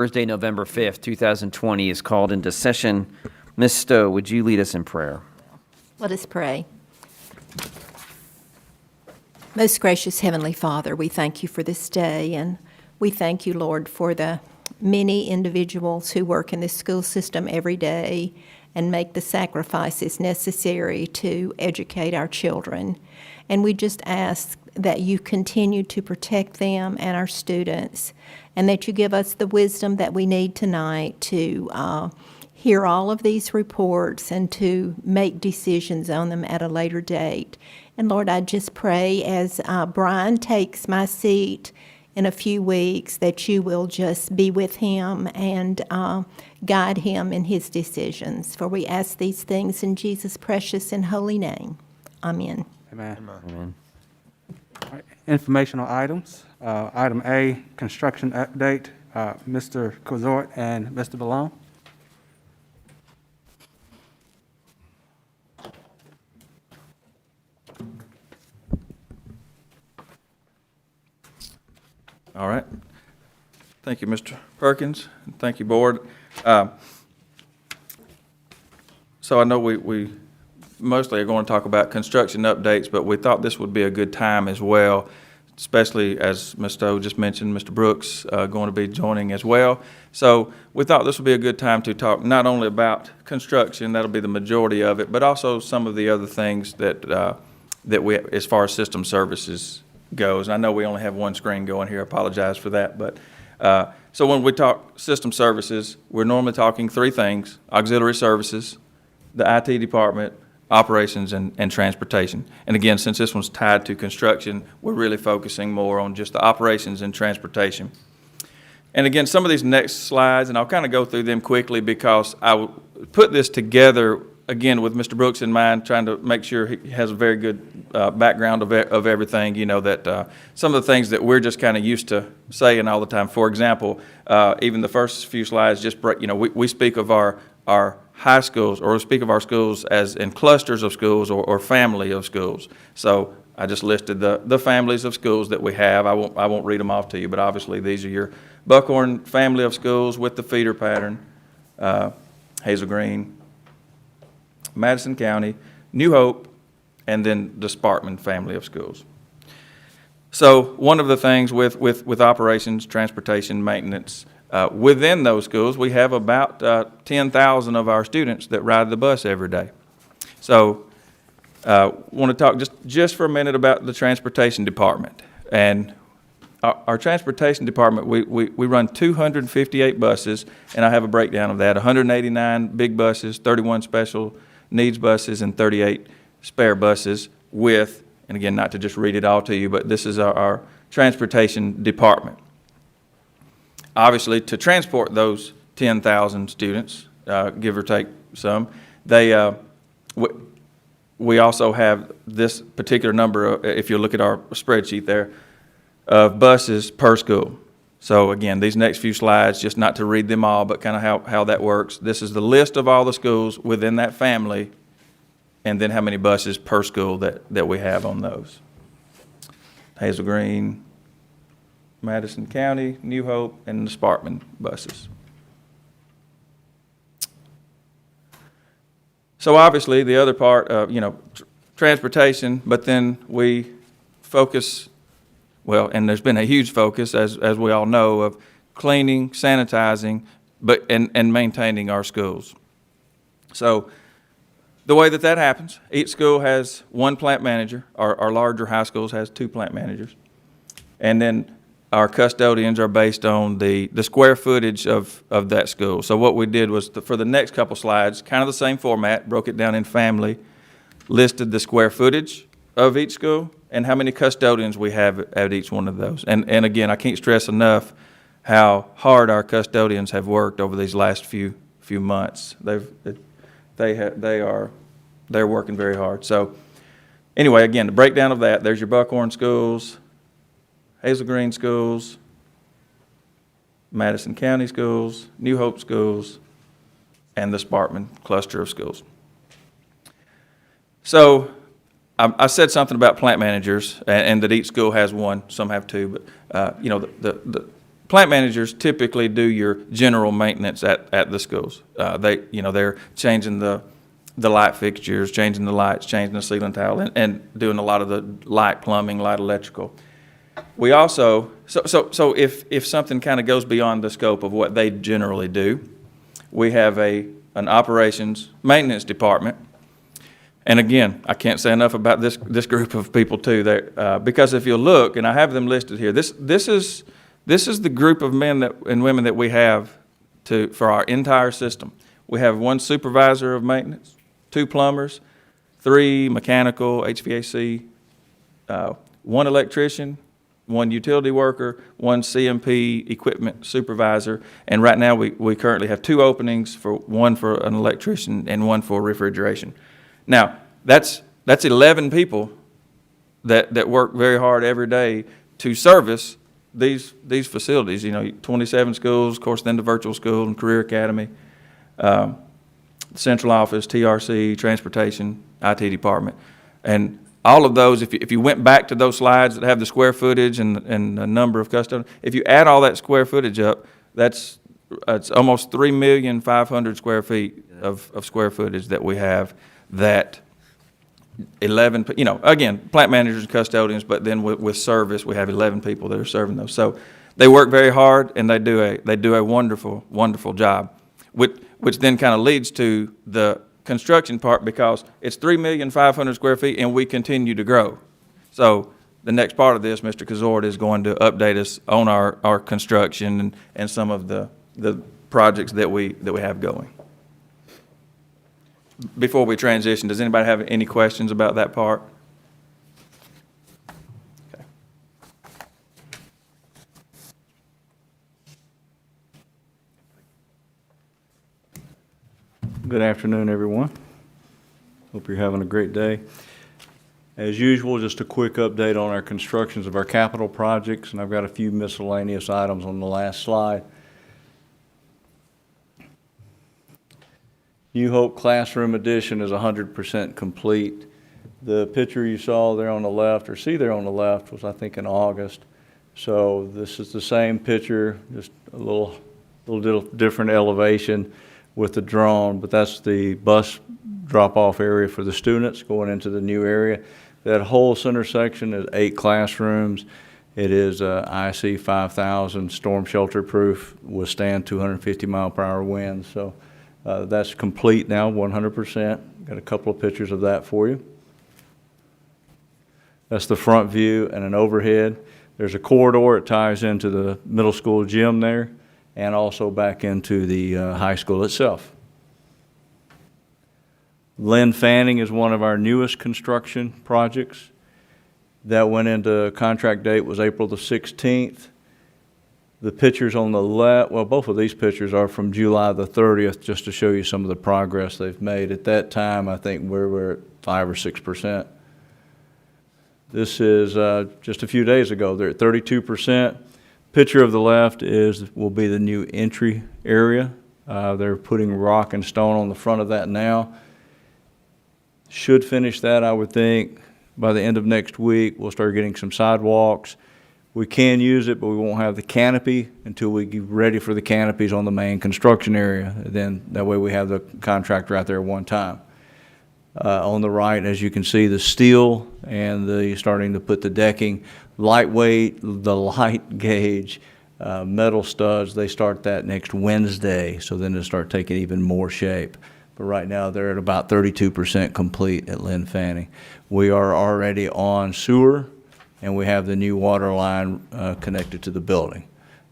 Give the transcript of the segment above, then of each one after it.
Thursday, November 5th, 2020 is called into session. Ms. Stowe, would you lead us in prayer? Let us pray. Most gracious Heavenly Father, we thank you for this day, and we thank you, Lord, for the many individuals who work in this school system every day and make the sacrifices necessary to educate our children. And we just ask that you continue to protect them and our students, and that you give us the wisdom that we need tonight to hear all of these reports and to make decisions on them at a later date. And Lord, I just pray as Brian takes my seat in a few weeks that you will just be with him and guide him in his decisions. For we ask these things in Jesus' precious and holy name. Amen. Amen. Amen. All right, informational items. Item A, construction update. Mr. Kozort and Mr. Ballone. All right. Thank you, Mr. Perkins. And thank you, Board. So I know we mostly are going to talk about construction updates, but we thought this would be a good time as well, especially as Ms. Stowe just mentioned, Mr. Brooks going to be joining as well. So we thought this would be a good time to talk not only about construction, that'll be the majority of it, but also some of the other things that we, as far as system services goes. And I know we only have one screen going here. I apologize for that. But so when we talk system services, we're normally talking three things: auxiliary services, the IT department, operations, and transportation. And again, since this one's tied to construction, we're really focusing more on just the operations and transportation. And again, some of these next slides, and I'll kind of go through them quickly because I put this together again with Mr. Brooks in mind, trying to make sure he has a very good background of everything, you know, that some of the things that we're just kind of used to saying all the time. For example, even the first few slides just break, you know, we speak of our high schools, or we speak of our schools as in clusters of schools or family of schools. So I just listed the families of schools that we have. I won't read them off to you, but obviously these are your Buckhorn family of schools with the feeder pattern, Hazel Green, Madison County, New Hope, and then the Sparkman family of schools. So one of the things with operations, transportation, maintenance, within those schools, we have about 10,000 of our students that ride the bus every day. So want to talk just for a minute about the transportation department. And our transportation department, we run 258 buses, and I have a breakdown of that: 189 big buses, 31 special needs buses, and 38 spare buses with, and again, not to just read it all to you, but this is our transportation department. Obviously, to transport those 10,000 students, give or take some, we also have this particular number, if you look at our spreadsheet there, of buses per school. So again, these next few slides, just not to read them all, but kind of how that works. This is the list of all the schools within that family, and then how many buses per school that we have on those. Hazel Green, Madison County, New Hope, and the Sparkman buses. So obviously the other part of, you know, transportation, but then we focus, well, and there's been a huge focus, as we all know, of cleaning, sanitizing, and maintaining our schools. So the way that happens, each school has one plant manager. Our larger high schools has two plant managers. And then our custodians are based on the square footage of that school. So what we did was, for the next couple slides, kind of the same format, broke it down in family, listed the square footage of each school and how many custodians we have at each one of those. And again, I can't stress enough how hard our custodians have worked over these last few months. They're working very hard. So anyway, again, the breakdown of that, there's your Buckhorn schools, Hazel Green schools, Madison County schools, New Hope schools, and the Sparkman cluster of schools. So I said something about plant managers and that each school has one, some have two, but you know, plant managers typically do your general maintenance at the schools. They're changing the light fixtures, changing the lights, changing the ceiling tile, and doing a lot of the light plumbing, light electrical. We also, so if something kind of goes beyond the scope of what they generally do, we have an operations maintenance department. And again, I can't say enough about this group of people too, because if you look, and I have them listed here, this is the group of men and women that we have for our entire system. We have 1 supervisor of maintenance, 2 plumbers, 3 mechanical, HVAC, 1 electrician, 1 utility worker, 1 CMP equipment supervisor, and right now we currently have 2 openings, 1 for an electrician and 1 for refrigeration. Now, that's 11 people that work very hard every day to service these facilities. 27 schools, of course, then the virtual school and career academy, central office, TRC, transportation, IT department, and all of those. If you went back to those slides that have the square footage and a number of custodians, if you add all that square footage up, it's almost 3,500,000 square feet of square footage that we have. That 11, again, plant managers and custodians, but then with service, we have 11 people that are serving those. So they work very hard, and they do a wonderful, wonderful job, which then kind of leads to the construction part, because it's 3,500,000 square feet, and we continue to grow. So the next part of this, Mr. Kazort is going to update us on our construction and some of the projects that we have going. Before we transition, does anybody have any questions about that part? Okay. Good afternoon, everyone. Hope you're having a great day. As usual, just a quick update on our constructions of our capital projects, and I've got a few miscellaneous items on the last slide. New Hope Classroom Addition is 100% complete. The picture you saw there on the left, or see there on the left, was I think in August. So this is the same picture, just a little different elevation with the drone, but that's the bus drop-off area for the students going into the new area. That whole center section is 8 classrooms. It is IC 5000 storm shelter proof, withstand 250 mile-per-hour winds. So that's complete now, 100%. Got a couple of pictures of that for you. That's the front view and an overhead. There's a corridor. It ties into the middle school gym there and also back into the high school itself. Lynn Fanning is one of our newest construction projects. That went into contract date was April the 16th. The pictures on the left, well, both of these pictures are from July the 30th, just to show you some of the progress they've made. At that time, I think we were at 5 or 6%. This is just a few days ago. They're at 32%. Picture of the left will be the new entry area. They're putting rock and stone on the front of that now. Should finish that, I would think, by the end of next week. We'll start getting some sidewalks. We can use it, but we won't have the canopy until we get ready for the canopies on the main construction area. Then that way we have the contractor out there one time. On the right, as you can see, the steel and starting to put the decking, lightweight, the light gauge, metal studs, they start that next Wednesday, so then they'll start taking even more shape. But right now they're at about 32% complete at Lynn Fanning. We are already on sewer, and we have the new water line connected to the building.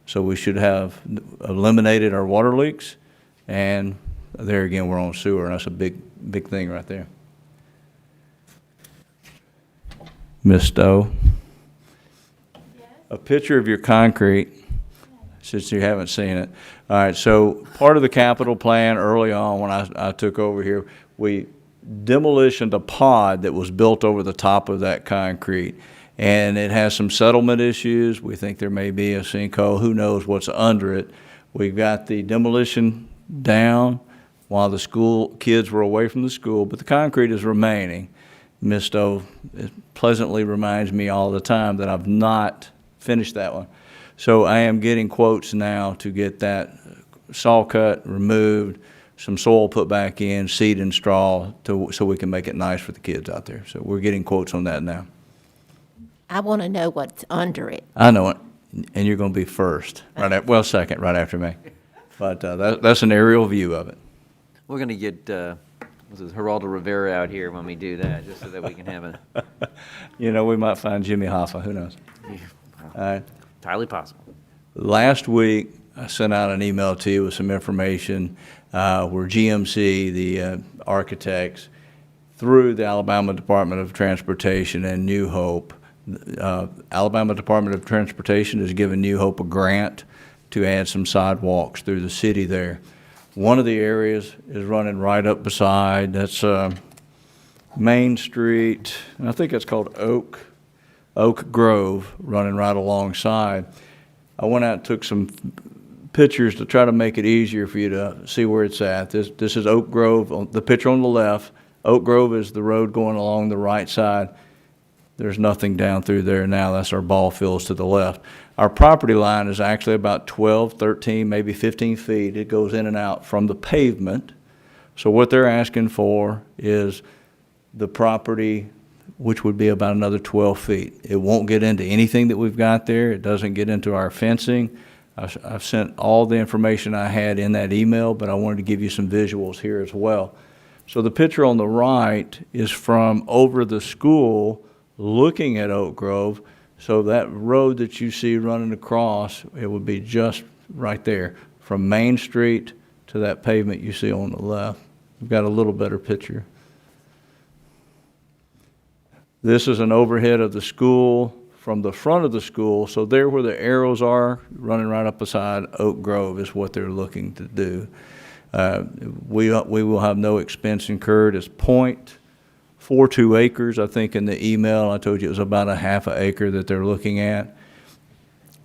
So we should have eliminated our water leaks, and there again we're on sewer, and that's a big thing right there. Ms. Stowe, a picture of your concrete, since you haven't seen it. All right, so part of the capital plan early on when I took over here, we demolitioned a pod that was built over the top of that concrete. And it has some settlement issues. We think there may be a sinkhole. Who knows what's under it? We've got the demolition down while the school kids were away from the school, but the concrete is remaining. Ms. Stowe, it pleasantly reminds me all the time that I've not finished that one. So I am getting quotes now to get that saw cut, removed, some soil put back in, seed and straw, so we can make it nice for the kids out there. So we're getting quotes on that now. I want to know what's under it. I know it, and you're going to be first, second, right after me. But that's an aerial view of it. We're going to get, Geraldo Rivera out here when we do that, just so that we can have a, You know, we might find Jimmy Hoffa, who knows? All right. entirely possible. Last week, I sent out an email to you with some information where GMC, the architects, through the Alabama Department of Transportation and New Hope, Alabama Department of Transportation has given New Hope a grant to add some sidewalks through the city there. One of the areas is running right up beside, that's Main Street, and I think it's called Oak Grove, running right alongside. I went out and took some pictures to try to make it easier for you to see where it's at. This is Oak Grove, the picture on the left. Oak Grove is the road going along the right side. There's nothing down through there now. That's our ball fields to the left. Our property line is actually about 12, 13, maybe 15 feet. It goes in and out from the pavement. So what they're asking for is the property, which would be about another 12 feet. It won't get into anything that we've got there. It doesn't get into our fencing. I've sent all the information I had in that email, but I wanted to give you some visuals here as well. So the picture on the right is from over the school looking at Oak Grove. So that road that you see running across, it would be just right there from Main Street to that pavement you see on the left. We've got a little better picture. This is an overhead of the school from the front of the school. So there where the arrows are, running right up beside Oak Grove is what they're looking to do. We will have no expense incurred. It's 0.42 acres. I think in the email I told you it was about a half an acre that they're looking at.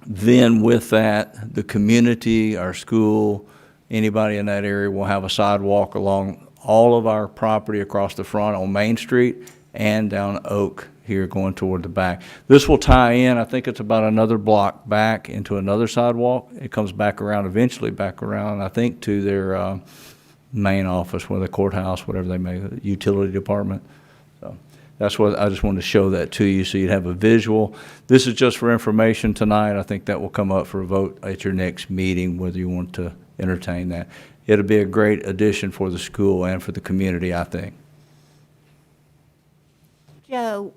Then with that, the community, our school, anybody in that area will have a sidewalk along all of our property across the front on Main Street and down Oak here going toward the back. This will tie in, I think it's about another block back into another sidewalk. It comes back around, eventually back around, I think, to their main office, where the courthouse, whatever they may, utility department. So that's what, I just wanted to show that to you so you'd have a visual. This is just for information tonight. I think that will come up for a vote at your next meeting, whether you want to entertain that. It'll be a great addition for the school and for the community, I think. Joe,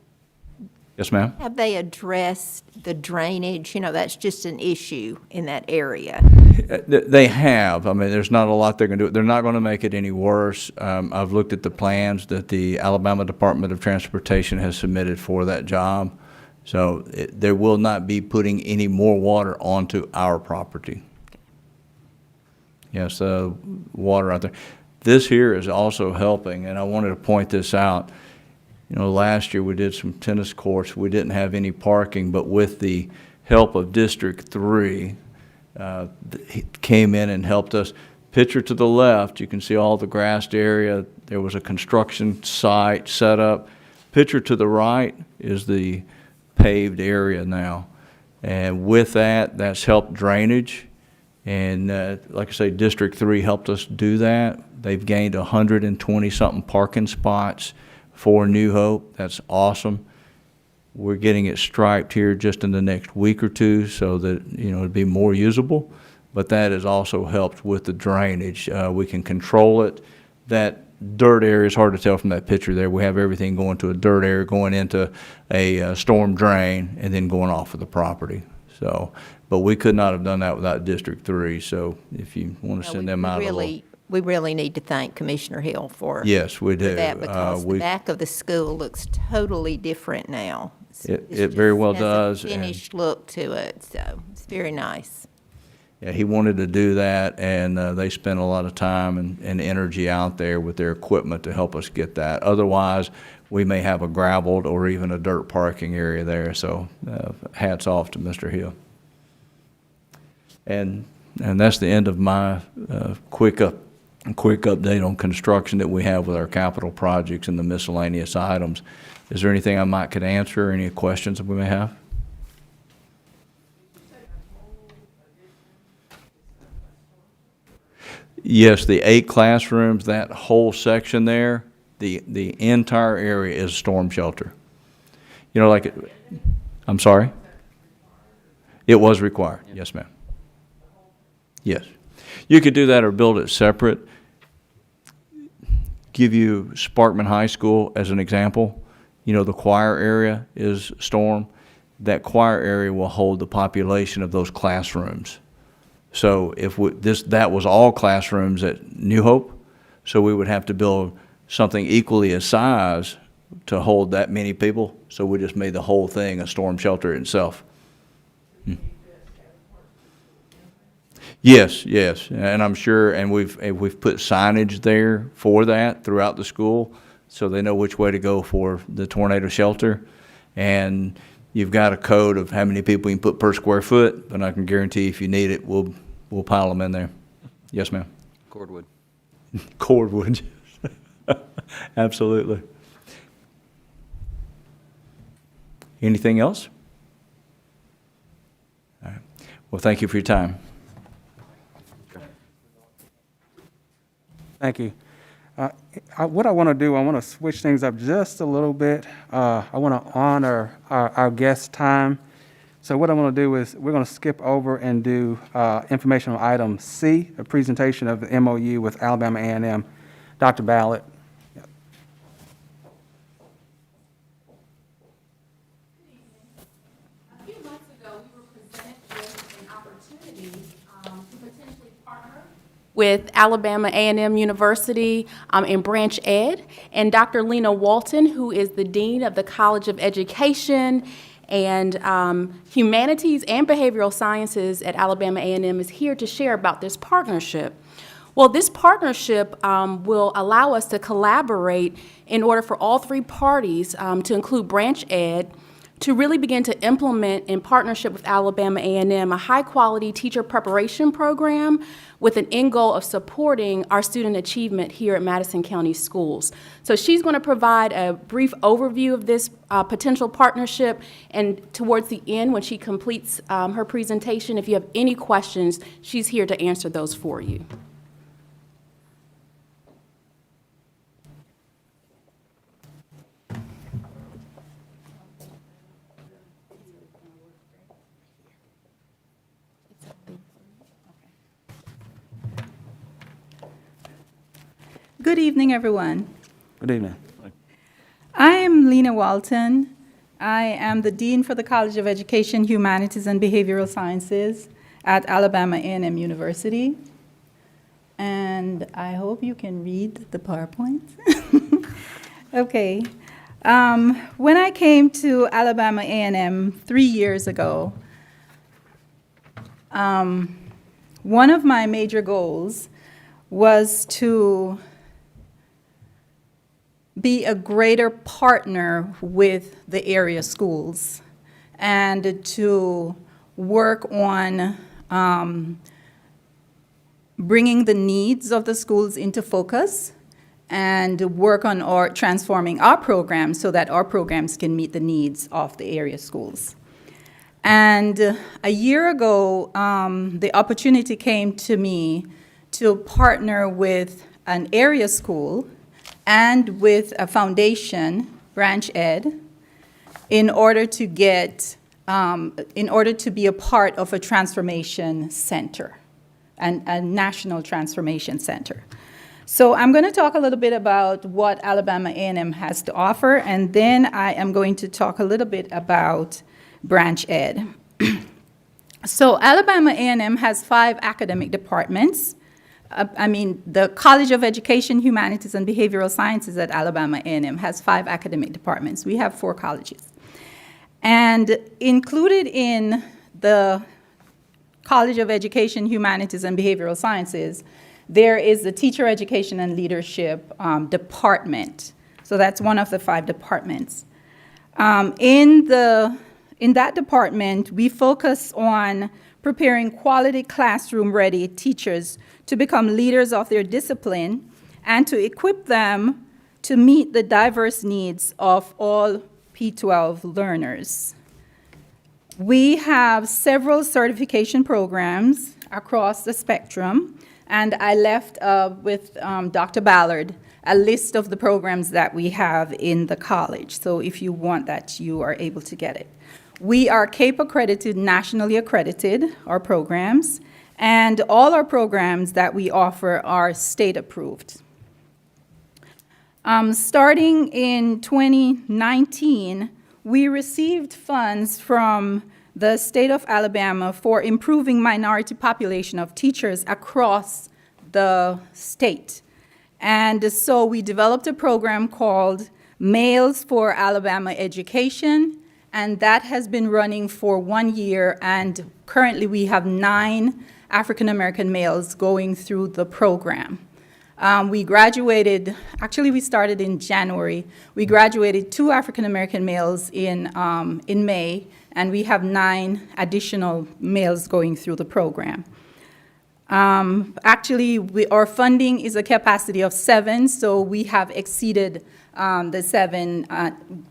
Yes, ma'am? have they addressed the drainage? You know, that's just an issue in that area. They have. I mean, there's not a lot they're going to do. They're not going to make it any worse. I've looked at the plans that the Alabama Department of Transportation has submitted for that job. So there will not be putting any more water onto our property. Yes, water out there. This here is also helping, and I wanted to point this out. You know, last year we did some tennis courts. We didn't have any parking, but with the help of District 3, he came in and helped us. Picture to the left, you can see all the grassed area. There was a construction site set up. Picture to the right is the paved area now. And with that, that's helped drainage. And like I say, District 3 helped us do that. They've gained 120-something parking spots for New Hope. That's awesome. We're getting it striped here just in the next week or two so that, you know, it'd be more usable. But that has also helped with the drainage. We can control it. That dirt area is hard to tell from that picture there. We have everything going to a dirt area, going into a storm drain, and then going off of the property. So, but we could not have done that without District 3. So if you want to send them out a little. We really need to thank Commissioner Hill for Yes, we do. for that, because the back of the school looks totally different now. It very well has a does, and- finished look to it, so it's very nice. Yeah, he wanted to do that, and they spent a lot of time and energy out there with their equipment to help us get that. Otherwise, we may have a graveled or even a dirt parking area there, so hats off to Mr. Hill. And that's the end of my quick update on construction that we have with our capital projects and the miscellaneous items. Is there anything I might could answer, or any questions that we may have? Yes, the 8 classrooms, that whole section there, the entire area is storm shelter. You know, like, I'm sorry? It was required, yes, ma'am. Yes. You could do that or build it separate. Give you Sparkman High School as an example. You know, the choir area is storm. That choir area will hold the population of those classrooms. So if that was all classrooms at New Hope, so we would have to build something equally as size to hold that many people. So we just made the whole thing a storm shelter itself. Yes, yes, and I'm sure, and we've put signage there for that throughout the school, so they know which way to go for the tornado shelter. And you've got a code of how many people you can put per square foot, but I can guarantee if you need it, we'll pile them in there. Yes, ma'am. Cordwood. Cordwood. Absolutely. Anything else? All right. Well, thank you for your time. Thank you. What I want to do, I want to switch things up just a little bit. I want to honor our guest time. So what I want to do is we're going to skip over and do informational item C, a presentation of the MOU with Alabama A&M. Dr. Ballard. A few months ago, we were presented with an opportunity to potentially partner with Alabama A&M University in Branch Ed, and Dr. Lena Walton, who is the Dean of the College of Education and Humanities and Behavioral Sciences at Alabama A&M, is here to share about this partnership. Well, this partnership will allow us to collaborate in order for all 3 parties, to include Branch Ed, to really begin to implement in partnership with Alabama A&M a high-quality teacher preparation program with an end goal of supporting our student achievement here at Madison County Schools. So she's going to provide a brief overview of this potential partnership, and towards the end, when she completes her presentation, if you have any questions, she's here to answer those for you. Good evening, everyone. Good evening. I am Lena Walton. I am the Dean for the College of Education, Humanities, and Behavioral Sciences at Alabama A&M University. And I hope you can read the PowerPoint. Okay. When I came to Alabama A&M 3 years ago, one of my major goals was to be a greater partner with the area schools and to work on bringing the needs of the schools into focus and work on transforming our programs so that our programs can meet the needs of the area schools. And a year ago, the opportunity came to me to partner with an area school and with a foundation, Branch Ed, in order to be a part of a transformation center, and a national transformation center. So I'm going to talk a little bit about what Alabama A&M has to offer, and then I am going to talk a little bit about Branch Ed. So Alabama A&M has 5 academic departments. The College of Education, Humanities, and Behavioral Sciences at Alabama A&M has 5 academic departments. We have 4 colleges. And included in the College of Education, Humanities, and Behavioral Sciences, there is the Teacher Education and Leadership Department. So that's one of the 5 departments. In that department, we focus on preparing quality classroom-ready teachers to become leaders of their discipline and to equip them to meet the diverse needs of all P-12 learners. We have several certification programs across the spectrum And I left with Dr. Ballard a list of the programs that we have in the college. So if you want that, you are able to get it. We are CAPE accredited, nationally accredited, our programs, and all our programs that we offer are state approved. Starting in 2019, we received funds from the state of Alabama for improving minority population of teachers across the state. And so we developed a program called Males for Alabama Education, and that has been running for 1 year, and currently we have 9 African-American males going through the program. We graduated, actually we started in January. We graduated 2 African-American males in May, and we have 9 additional males going through the program. Actually, our funding is a capacity of 7, so we have exceeded the 7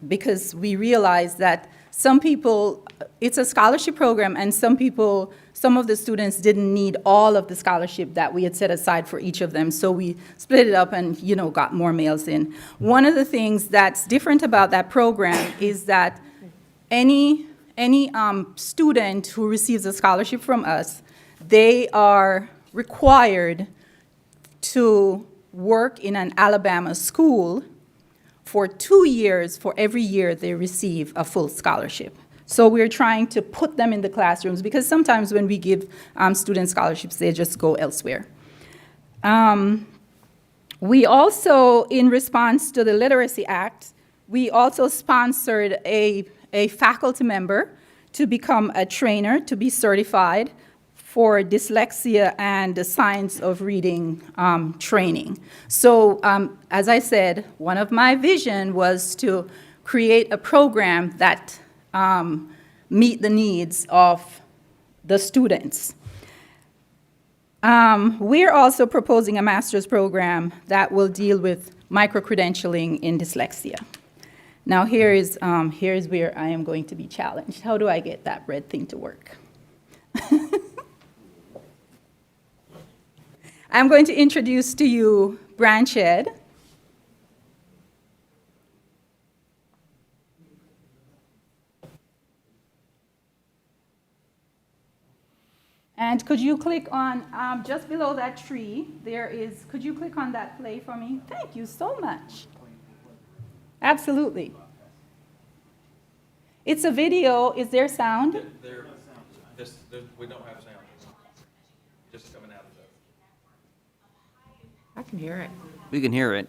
because we realize that some people, it's a scholarship program, and some of the students didn't need all of the scholarship that we had set aside for each of them, so we split it up and, got more males in. One of the things that's different about that program is that any student who receives a scholarship from us, they are required to work in an Alabama school for 2 years for every year they receive a full scholarship. So we're trying to put them in the classrooms because sometimes when we give student scholarships, they just go elsewhere. We also, in response to the Literacy Act, we also sponsored a faculty member to become a trainer, to be certified for dyslexia and the science of reading training. So as I said, one of my vision was to create a program that meet the needs of the students. We're also proposing a master's program that will deal with micro-credentialing in dyslexia. Now here's where I am going to be challenged. How do I get that red thing to work? I'm going to introduce to you Branch Ed. And could you click on, just below that tree, could you click on that play for me? Thank you so much. Absolutely. It's a video. Is there sound? We don't have sound. Just coming out of the. I can hear it. We can hear it.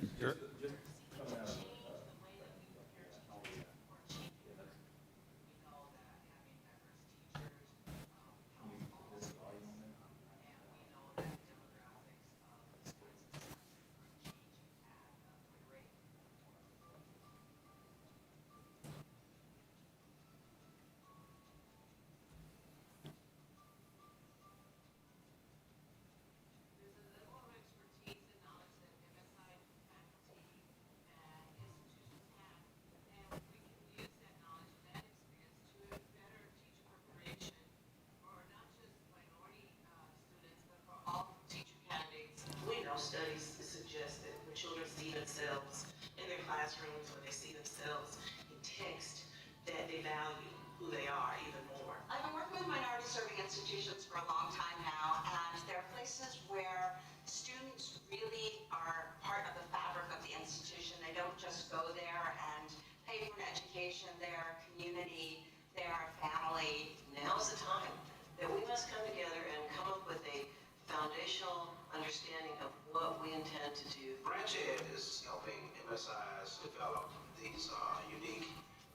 Studies suggest that when children see themselves in their classrooms, when they see themselves in text, that they value who they are even more. I've been working with minority-serving institutions for a long time now, and there are places where students really are part of the fabric of the institution. They don't just go there and pay for an education. They're a community, they're a family. Now's the time that we must come together and come up with a foundational understanding of what we intend to do. Branch Ed is helping MSIs develop these unique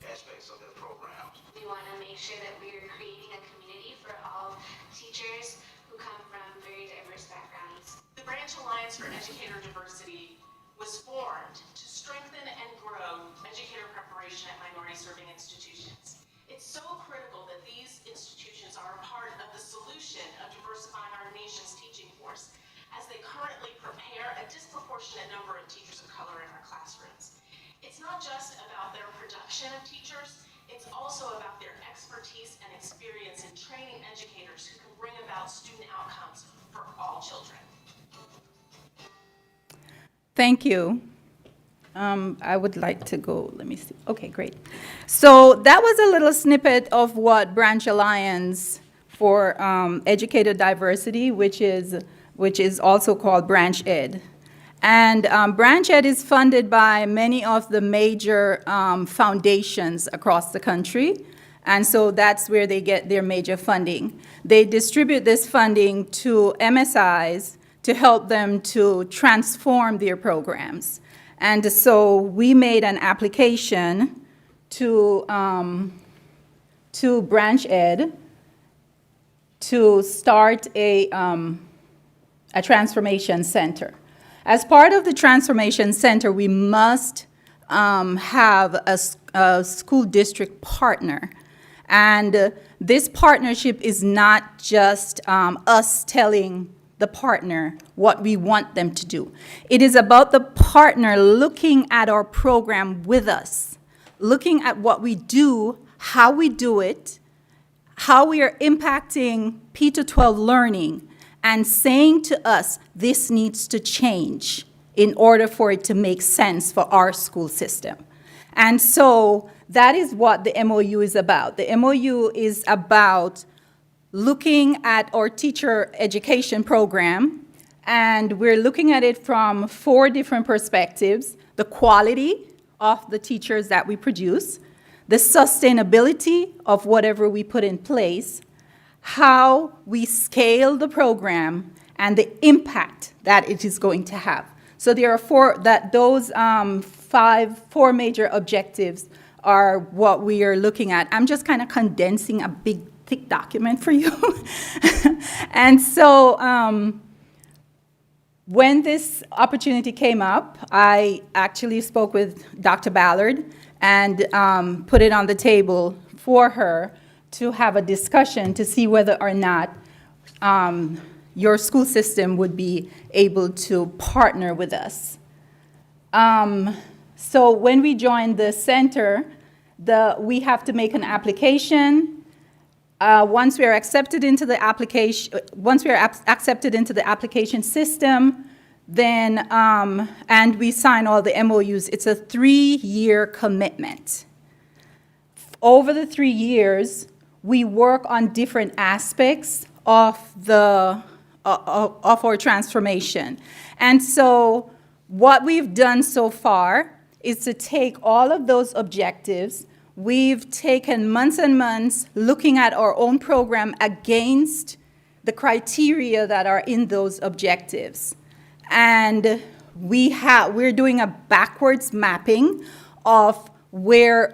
aspects of their programs. We want to make sure that we are creating a community for all teachers who come from very diverse backgrounds. The Branch Alliance for Educator Diversity was formed to strengthen and grow educator preparation at minority-serving institutions. It's so critical that these institutions are a part of the solution of diversifying our nation's teaching force, as they currently prepare a disproportionate number of teachers of color in our classrooms. It's not just about their production of teachers, it's also about their expertise and experience in training educators who can bring about student outcomes for all children. Thank you. I would like to go, let me see. Okay, great. So that was a little snippet of what Branch Alliance for Educator Diversity, which is also called Branch Ed. And Branch Ed is funded by many of the major foundations across the country. And so that's where they get their major funding. They distribute this funding to MSIs to help them to transform their programs. And so we made an application to Branch Ed to start a transformation center. As part of the transformation center, we must have a school district partner. And this partnership is not just us telling the partner what we want them to do. It is about the partner looking at our program with us, looking at what we do, how we do it, how we are impacting P-12 learning, and saying to us, this needs to change in order for it to make sense for our school system. And so that is what the MOU is about. The MOU is about looking at our teacher education program, and we're looking at it from 4 different perspectives: the quality of the teachers that we produce, the sustainability of whatever we put in place, how we scale the program, and the impact that it is going to have. So there are those 4 major objectives are what we are looking at. I'm just kind of condensing a big, thick document for you. And so when this opportunity came up, I actually spoke with Dr. Ballard and put it on the table for her to have a discussion to see whether or not your school system would be able to partner with us. So when we joined the center, we have to make an application. Once we are accepted into the application system, then and we sign all the MOUs, it's a 3-year commitment. Over the 3 years, we work on different aspects of our transformation. And so what we've done so far is to take all of those objectives. We've taken months and months looking at our own program against the criteria that are in those objectives. And we're doing a backwards mapping of where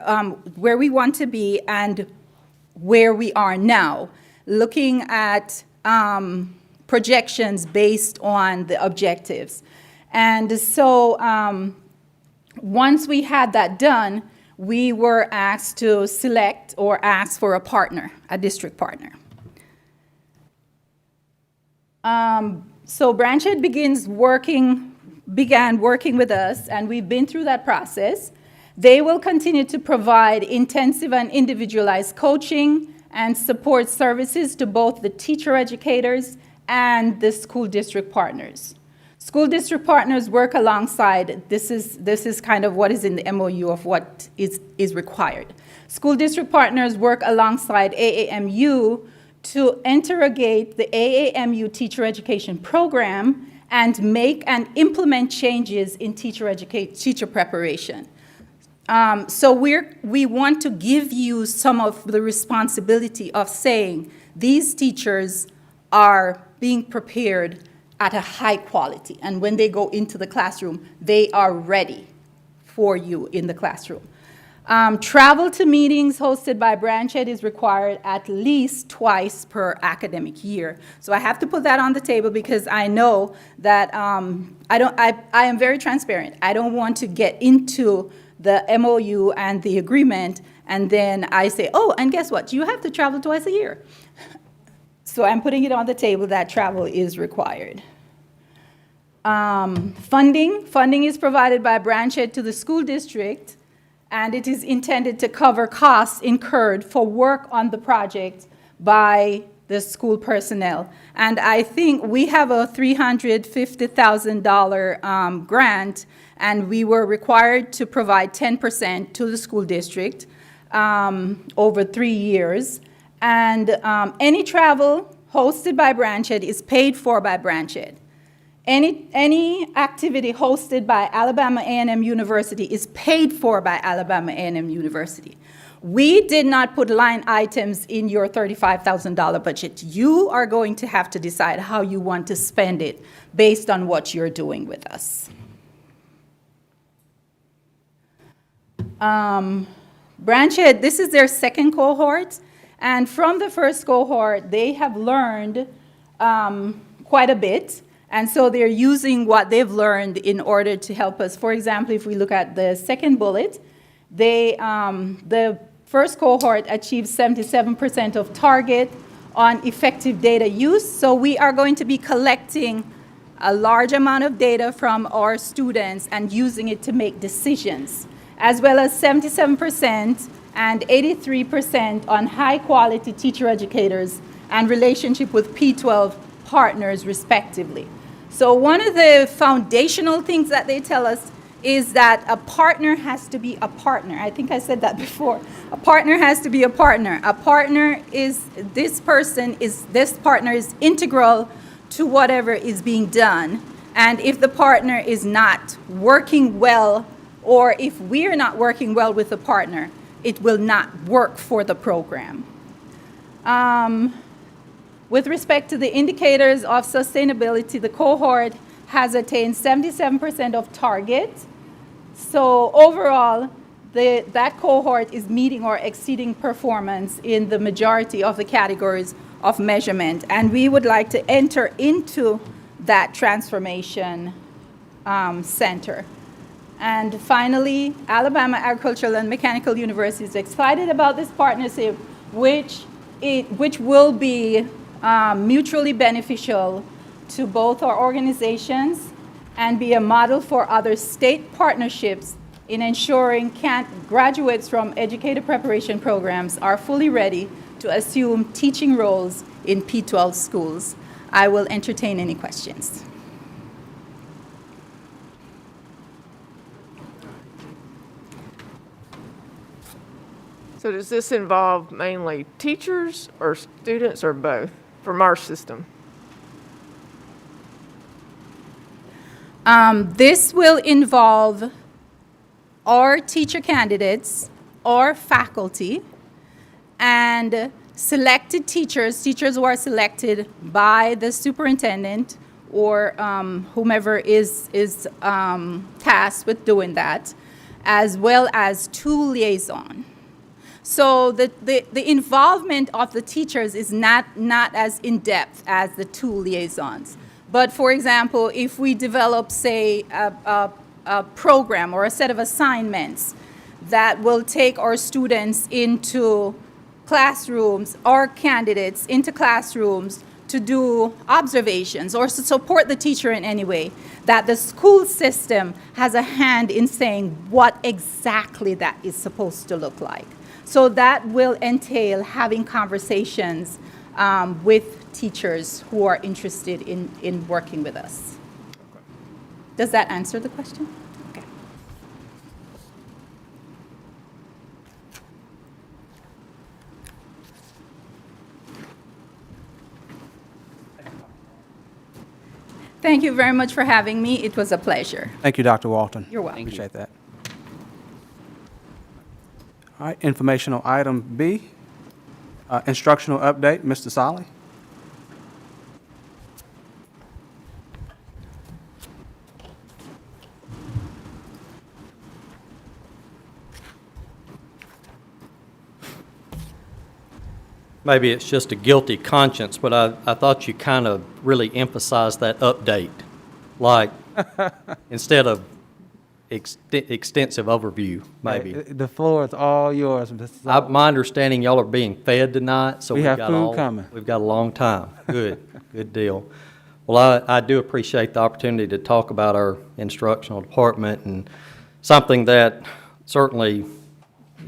we want to be and where we are now, looking at projections based on the objectives. And so once we had that done, we were asked to select or ask for a partner, a district partner. So Branch Ed began working with us, and we've been through that process. They will continue to provide intensive and individualized coaching and support services to both the teacher educators and the school district partners. School district partners work alongside, this is kind of what is in the MOU of what is required. School district partners work alongside AAMU to interrogate the AAMU teacher education program and make and implement changes in teacher preparation. So we want to give you some of the responsibility of saying these teachers are being prepared at a high quality, and when they go into the classroom, they are ready for you in the classroom. Travel to meetings hosted by Branch Ed is required at least twice per academic year. So I have to put that on the table because I know that I am very transparent. I don't want to get into the MOU and the agreement, and then I say, oh, and guess what? You have to travel twice a year. So I'm putting it on the table that travel is required. Funding is provided by Branch Ed to the school district, and it is intended to cover costs incurred for work on the project by the school personnel. And I think we have a $350,000 grant, and we were required to provide 10% to the school district over 3 years. And any travel hosted by BranchEd is paid for by BranchEd. Any activity hosted by Alabama A&M University is paid for by Alabama A&M University. We did not put line items in your $35,000 budget. You are going to have to decide how you want to spend it based on what you're doing with us. BranchEd, this is their second cohort, and from the first cohort, they have learned quite a bit. And so they're using what they've learned in order to help us. For example, if we look at the second bullet, the first cohort achieved 77% of target on effective data use. So we are going to be collecting a large amount of data from our students and using it to make decisions, as well as 77% and 83% on high-quality teacher educators and relationship with P12 partners, respectively. So one of the foundational things that they tell us is that a partner has to be a partner. I think I said that before. A partner has to be a partner. A partner is, this partner is integral to whatever is being done. And if the partner is not working well, or if we are not working well with the partner, it will not work for the program. With respect to the indicators of sustainability, the cohort has attained 77% of target. So overall, that cohort is meeting or exceeding performance in the majority of the categories of measurement. And we would like to enter into that transformation center. And finally, Alabama Agricultural and Mechanical University is excited about this partnership, which will be mutually beneficial to both our organizations and be a model for other state partnerships in ensuring graduates from educator preparation programs are fully ready to assume teaching roles in P12 schools. I will entertain any questions. So does this involve mainly teachers or students or both from our system? This will involve our teacher candidates, our faculty, and selected teachers who are selected by the superintendent or whomever is tasked with doing that, as well as 2 liaisons. So the involvement of the teachers is not as in-depth as the 2 liaisons. But for example, if we develop, say, a program or a set of assignments that will take our students into classrooms, our candidates into classrooms to do observations or to support the teacher in any way, that the school system has a hand in saying what exactly that is supposed to look like. So that will entail having conversations with teachers who are interested in working with us. Does that answer the question? Okay. Thank you very much for having me. It was a pleasure. Thank you, Dr. Walton. You're welcome. Appreciate that. All right, informational item B, instructional update, Mr. Solly. Maybe it's just a guilty conscience, but I thought you kind of really emphasized that update, like instead of extensive overview, maybe. The floor is all yours, Mr. Solly. My understanding, y'all are being fed tonight, so We we've have got food coming. We've got a long time. Good, good deal. Well, I do appreciate the opportunity to talk about our instructional department, and something that certainly,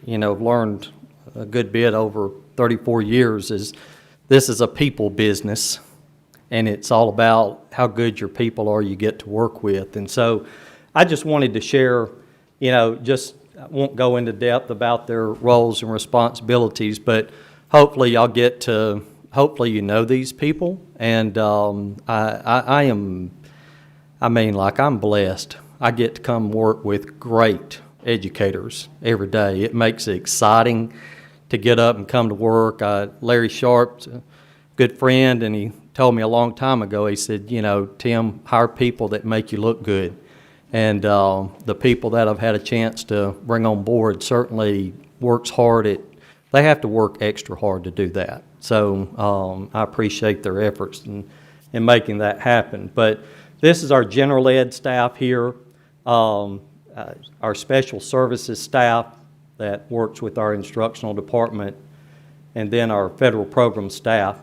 learned a good bit over 34 years is this is a people business, and it's all about how good your people are you get to work with. And so I just wanted to share, I won't go into depth about their roles and responsibilities, but hopefully hopefully you know these people. And I'm blessed. I get to come work with great educators every day. It makes it exciting to get up and come to work. Larry Sharp's a good friend, and he told me a long time ago, he said, Tim, hire people that make you look good. And the people that I've had a chance to bring on board certainly works hard they have to work extra hard to do that. So I appreciate their efforts in making that happen. But this is our general ed staff here, our special services staff that works with our instructional department, and then our federal program staff.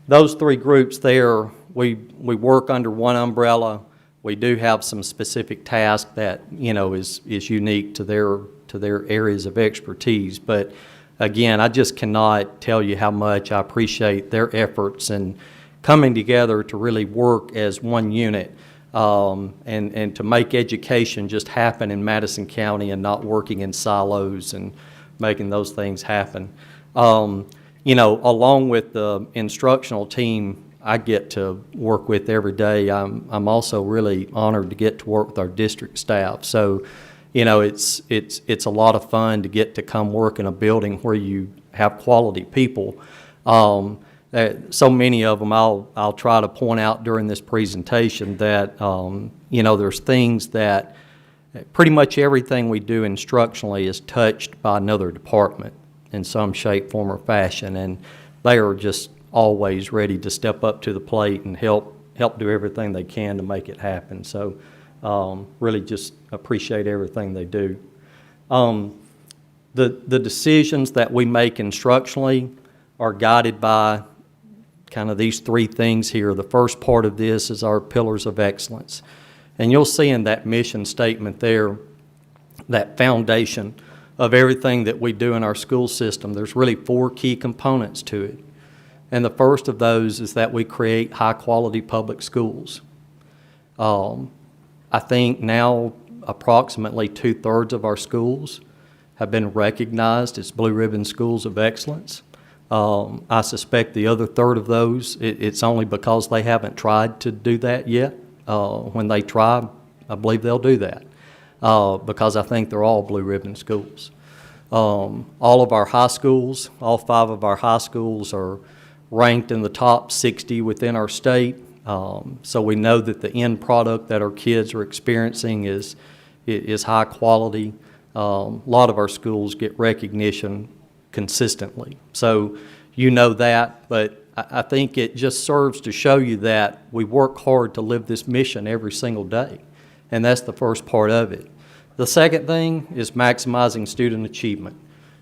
Those three groups there, we work under one umbrella. We do have some specific tasks that, is unique to their areas of expertise. But again, I just cannot tell you how much I appreciate their efforts and coming together to really work as one unit, and to make education just happen in Madison County and not working in silos and making those things happen. Along with the instructional team I get to work with every day, I'm also really honored to get to work with our district staff. So, it's a lot of fun to get to come work in a building where you have quality people. So many of them I'll try to point out during this presentation that, there's things that pretty much everything we do instructionally is touched by another department in some shape, form, or fashion, and they are just always ready to step up to the plate and help do everything they can to make it happen. So really just appreciate everything they do. The decisions that we make instructionally are guided by kind of these three things here. The first part of this is our pillars of excellence. And you'll see in that mission statement there, that foundation of everything that we do in our school system, there's really 4 key components to it. And the first of those is that we create high-quality public schools. I think now approximately 2/3 of our schools have been recognized as Blue Ribbon Schools of Excellence. I suspect the other third of those, it's only because they haven't tried to do that yet. When they try, I believe they'll do that, because I think they're all Blue Ribbon schools. All of our high schools, all 5 of our high schools are ranked in the top 60 within our state. So we know that the end product that our kids are experiencing is high quality. A lot of our schools get recognition consistently. So you know that, but I think it just serves to show you that we work hard to live this mission every single day, and that's the first part of it. The second thing is maximizing student achievement.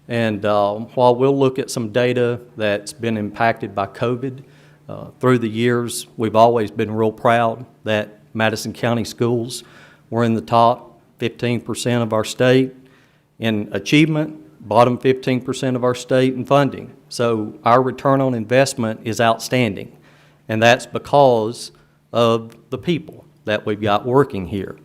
And while we'll look at some data that's been impacted by COVID, through the years, we've always been real proud that Madison County schools were in the top 15% of our state in achievement, bottom 15% of our state in funding. So our return on investment is outstanding, and that's because of the people that we've got working here.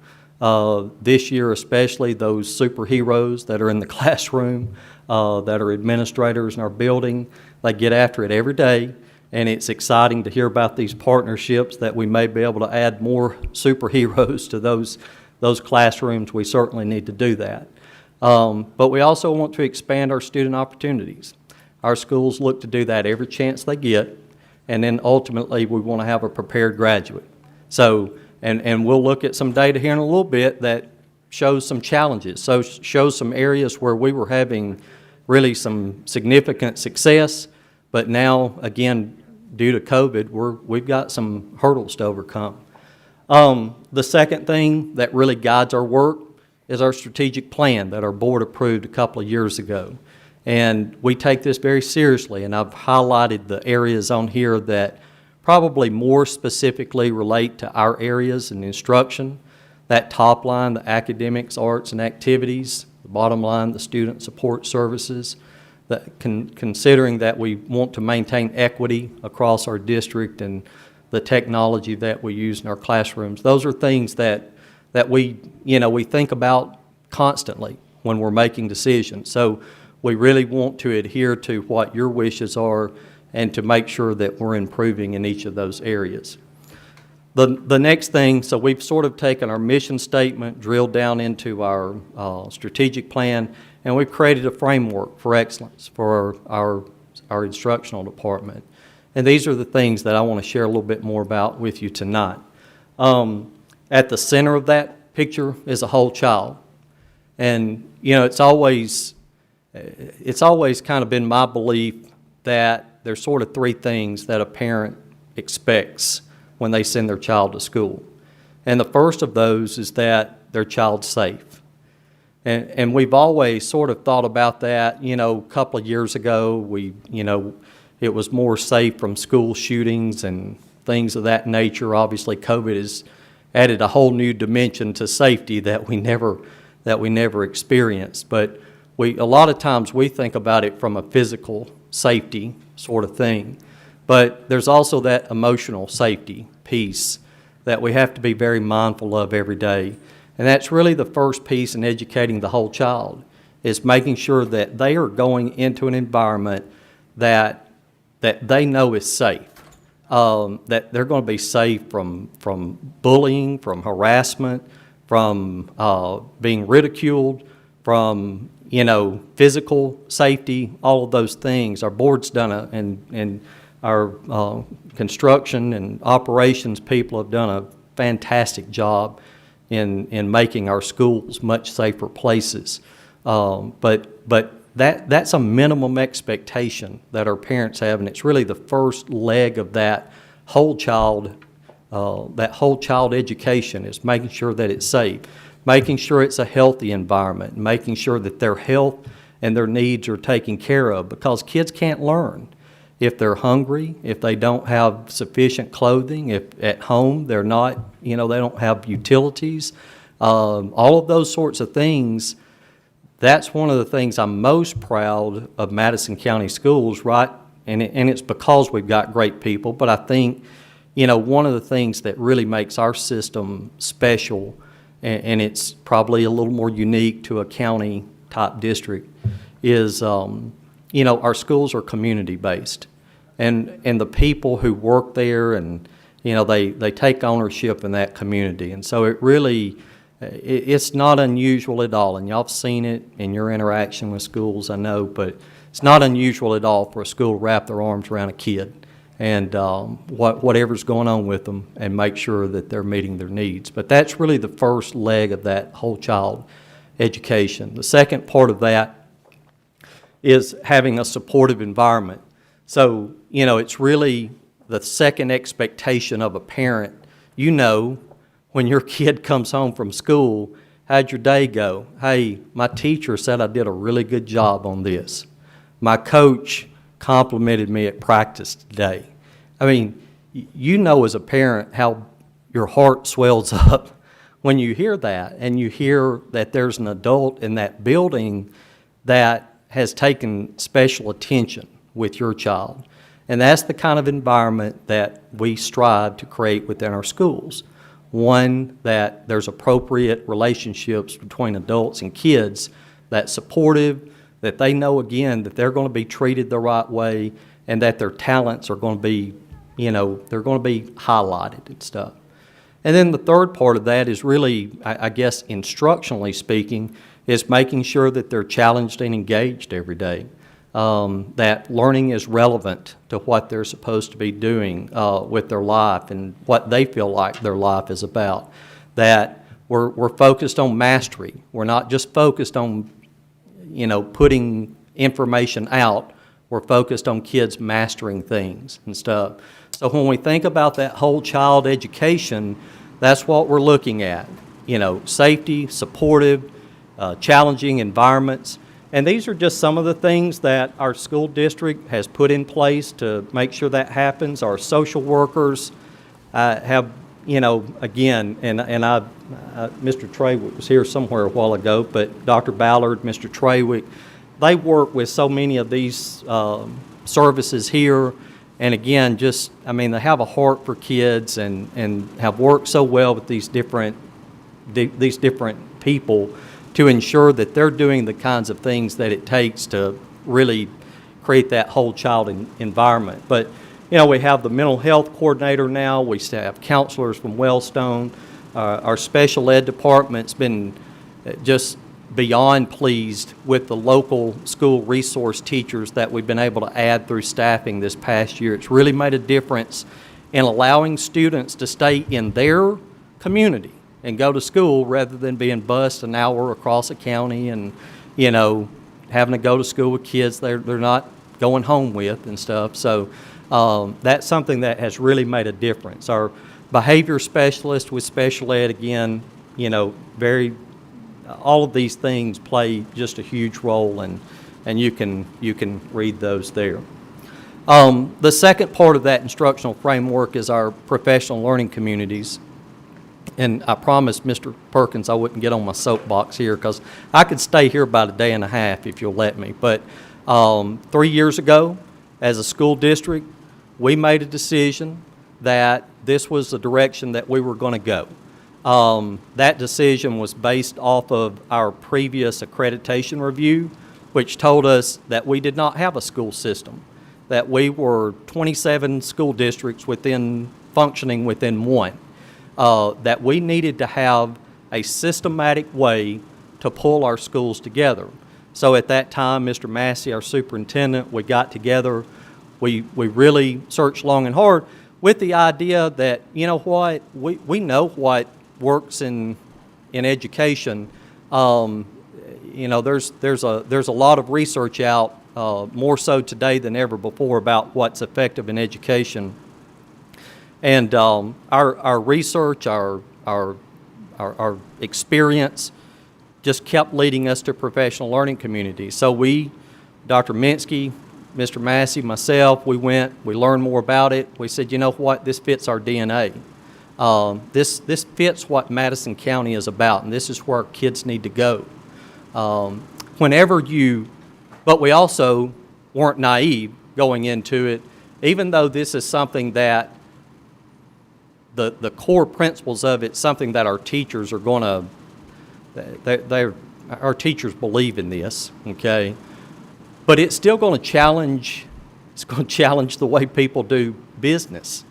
This year especially, those superheroes that are in the classroom, that are administrators in our building, they get after it every day, and it's exciting to hear about these partnerships that we may be able to add more superheroes to those classrooms. We certainly need to do that. But we also want to expand our student opportunities. Our schools look to do that every chance they get, and then ultimately we want to have a prepared graduate. So, and we'll look at some data here in a little bit that shows some challenges, so shows some areas where we were having really some significant success, but now, again, due to COVID, we've got some hurdles to overcome. The second thing that really guides our work is our strategic plan that our board approved a couple of years ago. And we take this very seriously, and I've highlighted the areas on here that probably more specifically relate to our areas in instruction. That top line, the academics, arts, and activities. The bottom line, the student support services. considering that we want to maintain equity across our district and the technology that we use in our classrooms. Those are things that we think about constantly when we're making decisions. So we really want to adhere to what your wishes are and to make sure that we're improving in each of those areas. The next thing, so we've sort of taken our mission statement, drilled down into our strategic plan, and we've created a framework for excellence for our instructional department. And these are the things that I want to share a little bit more about with you tonight. At the center of that picture is a whole child. And, it's always kind of been my belief that there's sort of three things that a parent expects when they send their child to school. And the first of those is that their child's safe. And we've always sort of thought about that, a couple of years ago, it was more safe from school shootings and things of that nature. Obviously, COVID has added a whole new dimension to safety that we never experienced. But a lot of times we think about it from a physical safety sort of thing. But there's also that emotional safety piece that we have to be very mindful of every day. And that's really the first piece in educating the whole child, is making sure that they are going into an environment that they know is safe, that they're going to be safe from bullying, from harassment, from being ridiculed, from physical safety, all of those things. Our board's done and our construction and operations people have done a fantastic job in making our schools much safer places. But that's a minimum expectation that our parents have, and it's really the first leg of that whole child education, is making sure that it's safe, making sure it's a healthy environment, making sure that their health and their needs are taken care of, because kids can't learn if they're hungry, if they don't have sufficient clothing, if at home they're not, they don't have utilities, all of those sorts of things. That's one of the things I'm most proud of Madison County Schools, right? And it's because we've got great people, but I think, one of the things that really makes our system special, and it's probably a little more unique to a county-type district, is, our schools are community-based. And the people who work there, and, they take ownership in that community. And so it's not unusual at all, and y'all have seen it in your interaction with schools, I know, but it's not unusual at all for a school to wrap their arms around a kid and whatever's going on with them, and make sure that they're meeting their needs. But that's really the first leg of that whole child education. The second part of that is having a supportive environment. So, it's really the second expectation of a parent. When your kid comes home from school, how'd your day go? Hey, my teacher said I did a really good job on this. My coach complimented me at practice today. I mean, as a parent how your heart swells up when you hear that, and you hear that there's an adult in that building that has taken special attention with your child. And that's the kind of environment that we strive to create within our schools. One, that there's appropriate relationships between adults and kids, that's supportive, that they know, again, that they're going to be treated the right way, and that their talents are going to be, they're going to be highlighted and stuff. And then the third part of that is really, I guess, instructionally speaking, is making sure that they're challenged and engaged every day, that learning is relevant to what they're supposed to be doing with their life and what they feel like their life is about, that we're focused on mastery. We're not just focused on, putting information out. We're focused on kids mastering things and stuff. So when we think about that whole child education, that's what we're looking at. Safety, supportive, challenging environments. And these are just some of the things that our school district has put in place to make sure that happens. Our social workers have, again, and Mr. Traywick was here somewhere a while ago, but Dr. Ballard, Mr. Traywick, they work with so many of these services here. And again, just, I mean, they have a heart for kids and have worked so well with these different people to ensure that they're doing the kinds of things that it takes to really create that whole child environment. But, you know, we have the mental health coordinator now. We still have counselors from Wellstone. Our special ed department's been just beyond pleased with the local school resource teachers that we've been able to add through staffing this past year. It's really made a difference in allowing students to stay in their community and go to school rather than being bused an hour across the county and, you know, having to go to school with kids they're not going home with and stuff. So that's something that has really made a difference. Our behavior specialist with special ed, again, you know, all of these things play just a huge role, and you can read those there. The second part of that instructional framework is our professional learning communities. And I promised Mr. Perkins I wouldn't get on my soapbox here because I could stay here about a day and a half if you'll let me. But 3 years ago, as a school district, we made a decision that this was the direction that we were going to go. That decision was based off of our previous accreditation review, which told us that we did not have a school system, that we were 27 school districts functioning within one. That we needed to have a systematic way to pull our schools together. So at that time, Mr. Massey, our superintendent, we got together. We really searched long and hard with the idea that, you know what, we know what works in education. You know, there's a lot of research out, more so today than ever before, about what's effective in education. And our research, our experience just kept leading us to professional learning communities. So we, Dr. Minsky, Mr. Massey, myself, we learned more about it. We said, you know what, this fits our DNA. This fits what Madison County is about, and this is where our kids need to go. But we also weren't naive going into it, even though this is something that the core principles of it, something that our teachers are going to, our teachers believe in this, okay? But it's still going to challenge the way people do business.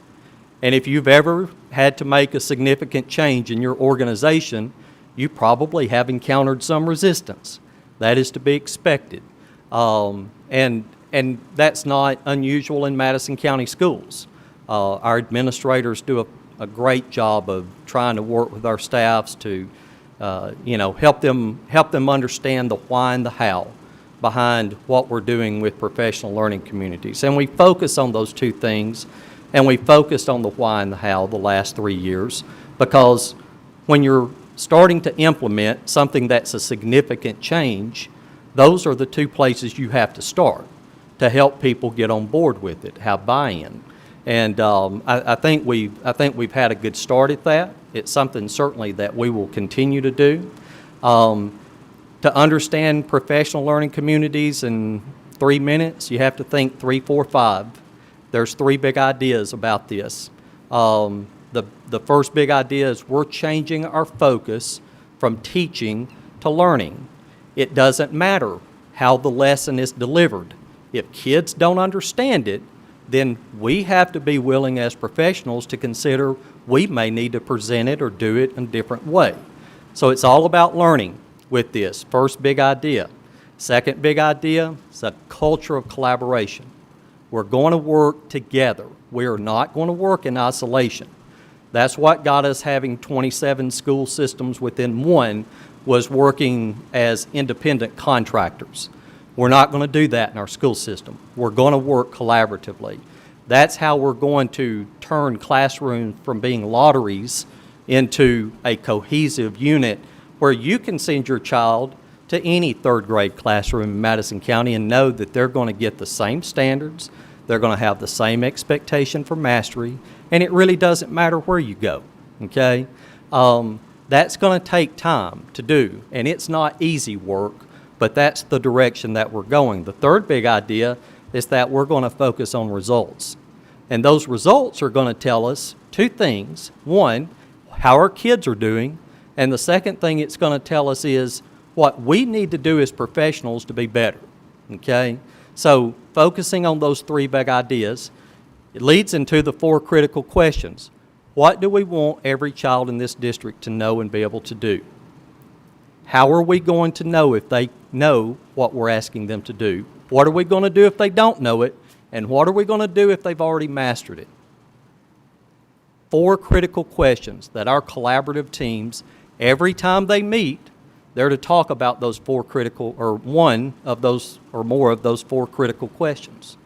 And if you've ever had to make a significant change in your organization, you probably have encountered some resistance. That is to be expected. And that's not unusual in Madison County schools. Our administrators do a great job of trying to work with our staffs to, help them understand the why and the how behind what we're doing with professional learning communities. And we focus on those two things, and we focused on the why and the how the last 3 years, because when you're starting to implement something that's a significant change, those are the two places you have to start to help people get on board with it, have buy-in. And I think we've had a good start at that. It's something certainly that we will continue to do. To understand professional learning communities in 3 minutes, you have to think 3, 4, 5. There's 3 big ideas about this. The first big idea is we're changing our focus from teaching to learning. It doesn't matter how the lesson is delivered. If kids don't understand it, then we have to be willing as professionals to consider we may need to present it or do it in a different way. So it's all about learning with this. First big idea. Second big idea is a culture of collaboration. We're going to work together. We are not going to work in isolation. That's what got us having 27 school systems within one, was working as independent contractors. We're not going to do that in our school system. We're going to work collaboratively. That's how we're going to turn classrooms from being lotteries into a cohesive unit where you can send your child to any third grade classroom in Madison County and know that they're going to get the same standards, they're going to have the same expectation for mastery, and it really doesn't matter where you go, okay? That's going to take time to do, and it's not easy work, but that's the direction that we're going. The third big idea is that we're going to focus on results. And those results are going to tell us two things. One, how our kids are doing, and the second thing it's going to tell us is what we need to do as professionals to be better, okay? So focusing on those three big ideas, it leads into the four critical questions. What do we want every child in this district to know and be able to do? How are we going to know if they know what we're asking them to do? What are we going to do if they don't know it? And what are we going to do if they've already mastered it? Four critical questions that our collaborative teams, every time they meet, they're to talk about those four critical, or one of those, or more of those four critical questions.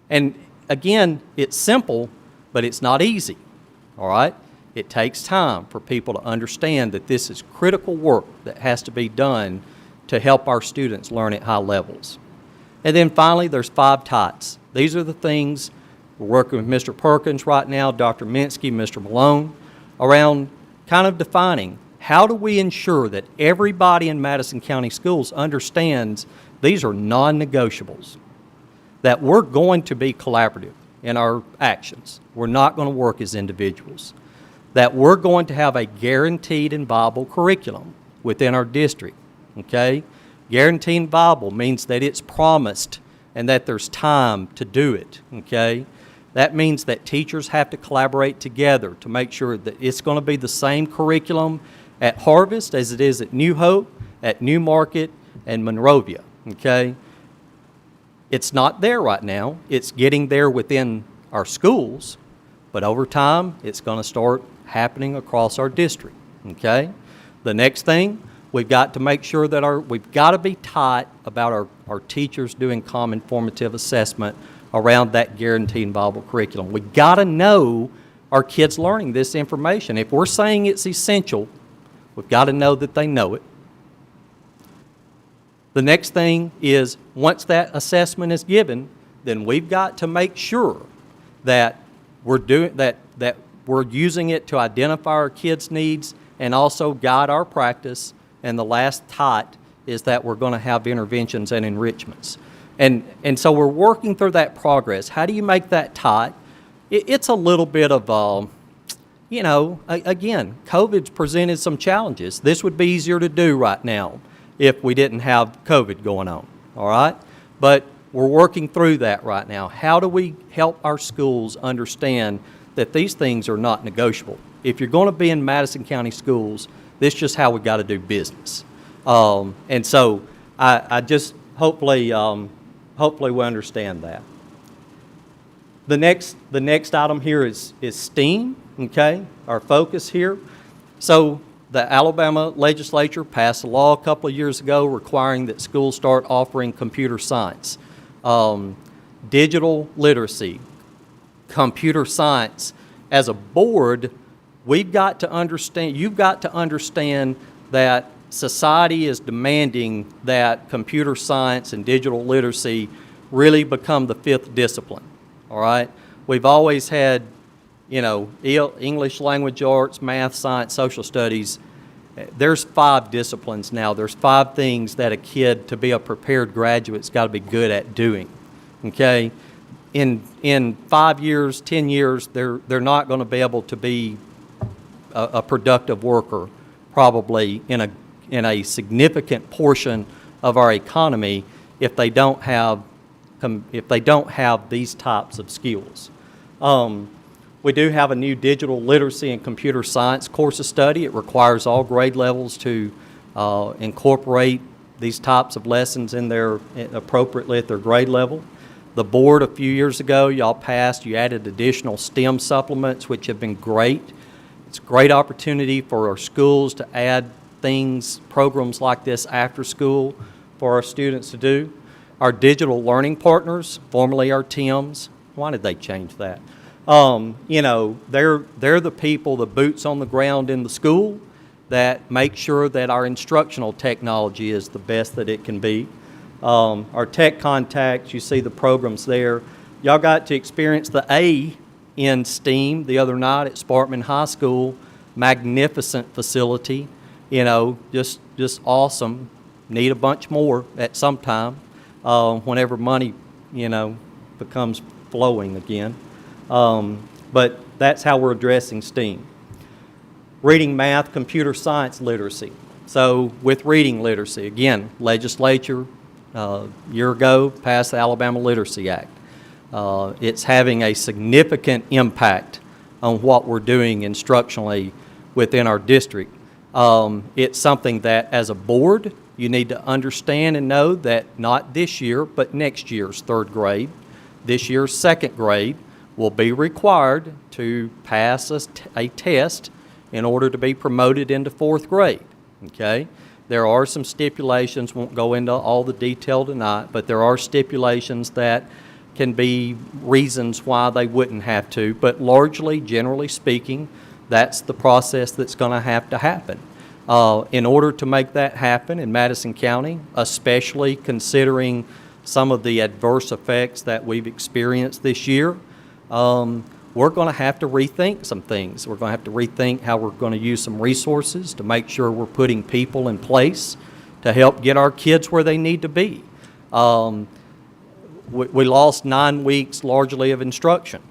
And again, it's simple, but it's not easy, all right? It takes time for people to understand that this is critical work that has to be done to help our students learn at high levels. And then finally, there's 5 TOTS. These are the things we're working with Mr. Perkins right now, Dr. Minsky, Mr. Malone, around kind of defining how do we ensure that everybody in Madison County Schools understands these are non-negotiables, that we're going to be collaborative in our actions. We're not going to work as individuals, that we're going to have a guaranteed and viable curriculum within our district, okay? Guaranteed and viable means that it's promised and that there's time to do it, okay? That means that teachers have to collaborate together to make sure that it's going to be the same curriculum at Harvest as it is at New Hope, at New Market, and Monrovia, okay? It's not there right now. It's getting there within our schools, but over time, it's going to start happening across our district, okay? The next thing, we've got to make sure that we've got to be tight about our teachers doing common formative assessment around that guaranteed and viable curriculum. We've got to know our kids learning this information. If we're saying it's essential, we've got to know that they know it. The next thing is, once that assessment is given, then we've got to make sure that we're doing that we're using it to identify our kids' needs and also guide our practice. And the last TOT is that we're going to have interventions and enrichments. And so we're working through that progress. How do you make that TOT? It's a little bit of, you know, again, COVID's presented some challenges. This would be easier to do right now if we didn't have COVID going on, all right? But we're working through that right now. How do we help our schools understand that these things are not negotiable? If you're going to be in Madison County Schools, this is just how we got to do business. And so I just hopefully we understand that. The next item here is STEAM, okay, our focus here. So the Alabama legislature passed a law a couple of years ago requiring that schools start offering computer science, digital literacy, computer science. As a board, we've got to understand, you've got to understand that society is demanding that computer science and digital literacy really become the 5th discipline, all right? We've always had, you know, English language arts, math, science, social studies. There's 5 disciplines now. There's 5 things that a kid, to be a prepared graduate's got to be good at doing, okay? In 5 years, 10 years, they're not going to be able to be a productive worker, probably in a significant portion of our economy, if they don't have these types of skills. We do have a new digital literacy and computer science course of study. It requires all grade levels to incorporate these types of lessons in appropriately at their grade level. The board a few years ago, you added additional STEM supplements, which have been great. It's a great opportunity for our schools to add programs like this after school for our students to do. Our digital learning partners, formerly our TIMs, why did they change that? You know, they're the people, the boots on the ground in the school that make sure that our instructional technology is the best that it can be. Our tech contacts, you see the programs there. Y'all got to experience the A in STEAM the other night at Sparkman High School. Magnificent facility, you know, just awesome. need a bunch more at some time, whenever money, becomes flowing again. But that's how we're addressing STEAM. Reading, math, computer science literacy. So with reading literacy, again, legislature, a year ago, passed the Alabama Literacy Act. It's having a significant impact on what we're doing instructionally within our district. It's something that, as a board, you need to understand and know that not this year, but next year's third grade, this year's second grade, will be required to pass a test in order to be promoted into fourth grade, okay? There are some stipulations, won't go into all the detail tonight, but there are stipulations that can be reasons why they wouldn't have to, but largely, generally speaking, that's the process that's going to happen. In order to make that happen in Madison County, especially considering some of the adverse effects that we've experienced this year, we're going to have to rethink some things. We're going to have to rethink how we're going to use some resources to make sure we're putting people in place to help get our kids where they need to be. We lost 9 weeks largely of instruction.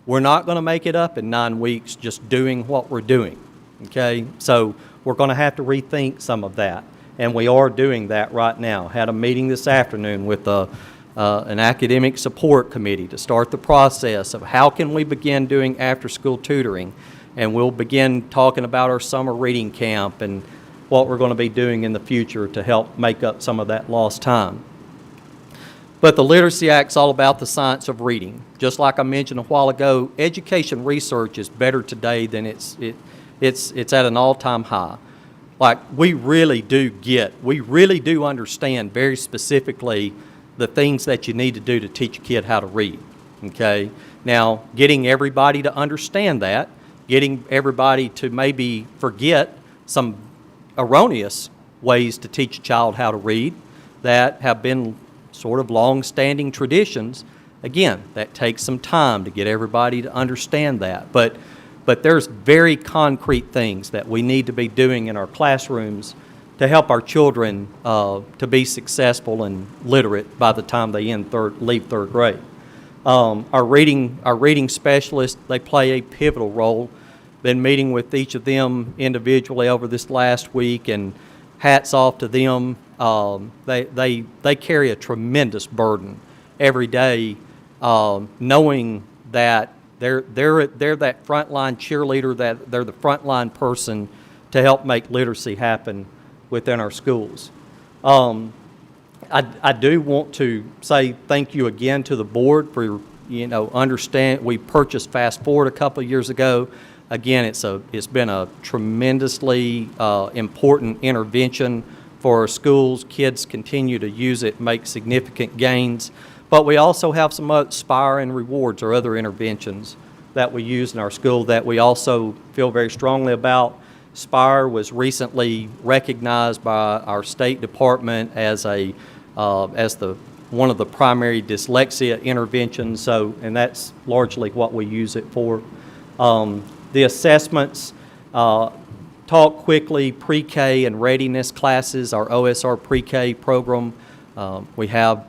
We're not going to make it up in 9 weeks just doing what we're doing, okay? So we're going to have to rethink some of that, and we are doing that right now. Had a meeting this afternoon with an academic support committee to start the process of how can we begin doing after-school tutoring, and we'll begin talking about our summer reading camp and what we're going to be doing in the future to help make up some of that lost time. But the Literacy Act's all about the science of reading. Just like I mentioned a while ago, education research is better today than it's at an all-time high. Like, we really do understand very specifically the things that you need to do to teach a kid how to read, okay? Now, getting everybody to understand that, getting everybody to maybe forget some erroneous ways to teach a child how to read that have been sort of long-standing traditions, again, that takes some time to get everybody to understand that. But there's very concrete things that we need to be doing in our classrooms to help our children to be successful and literate by the time they leave third grade. Our reading specialists, they play a pivotal role. Been meeting with each of them individually over this last week, and hats off to them. They carry a tremendous burden every day, knowing that they're that frontline cheerleader, that they're the frontline person to help make literacy happen within our schools. I do want to say thank you again to the board for, understand. We purchased Fast Forward a couple of years ago. Again, it's been a tremendously important intervention for our schools. Kids continue to use it, make significant gains. But we also have some Spire and Rewards or other interventions that we use in our school that we also feel very strongly about. Spire was recently recognized by our State Department as one of the primary dyslexia interventions. And that's largely what we use it for. The assessments, Talk Quickly, pre-K and readiness classes, our OSR pre-K program. We have